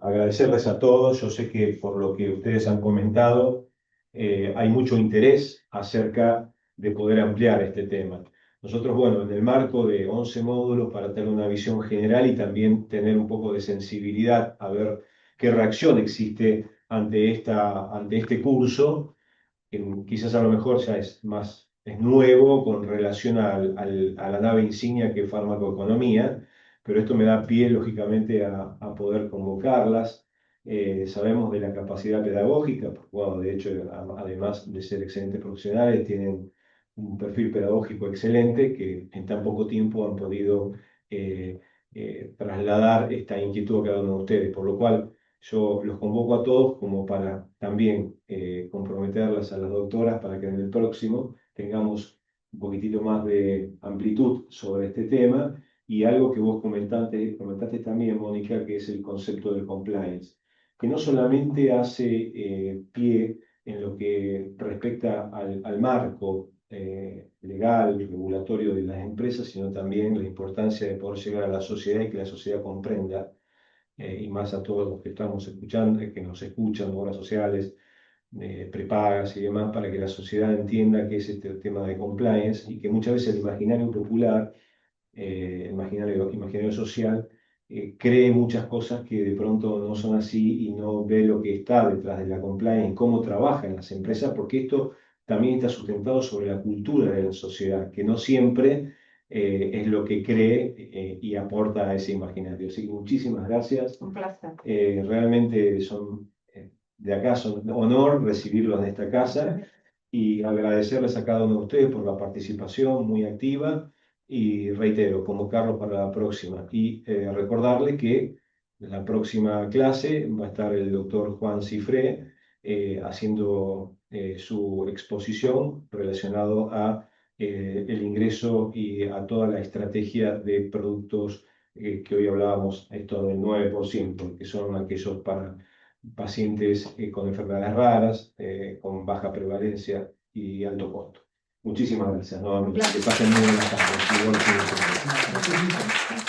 agradecerles a todos. Yo sé que por lo que ustedes han comentado, hay mucho interés acerca de poder ampliar este tema. Nosotros, bueno, en el marco de 11 módulos para tener una visión general y también tener un poco de sensibilidad a ver qué reacción existe ante este curso, que quizás a lo mejor ya es nuevo con relación a la nave insignia que es farmacoeconomía, pero esto me da pie, lógicamente, a poder convocarlas. Sabemos de la capacidad pedagógica, porque, bueno, de hecho, además de ser excelentes profesionales, tienen un perfil pedagógico excelente que en tan poco tiempo han podido trasladar esta inquietud a cada uno de ustedes, por lo cual yo los convoco a todos como para también comprometerlas a las doctoras para que en el próximo tengamos un poquitito más de amplitud sobre este tema y algo que vos comentaste también, Mónica, que es el concepto del compliance, que no solamente hace pie en lo que respecta al marco legal, regulatorio de las empresas, sino también la importancia de poder llegar a la sociedad y que la sociedad comprenda y más a todos los que estamos escuchando, que nos escuchan, obras sociales, prepagas y demás, para que la sociedad entienda qué es este tema de compliance y que muchas veces el imaginario popular, el imaginario social, cree muchas cosas que de pronto no son así y no ve lo que está detrás de la compliance y cómo trabajan las empresas, porque esto también está sustentado sobre la cultura de la sociedad, que no siempre es lo que cree y aporta a ese imaginario. Así que muchísimas gracias. Un placer. Realmente de acá son honor recibirlos en esta casa y agradecerles a cada uno de ustedes por la participación muy activa y reitero, convocarlos para la próxima y recordarles que en la próxima clase va a estar el doctor Juan Cifré haciendo su exposición relacionado a el ingreso y a toda la estrategia de productos que hoy hablábamos, esto del 9%, que son aquellos para pacientes con enfermedades raras, con baja prevalencia y alto costo. Muchísimas gracias nuevamente. Que pasen muy buenas tardes.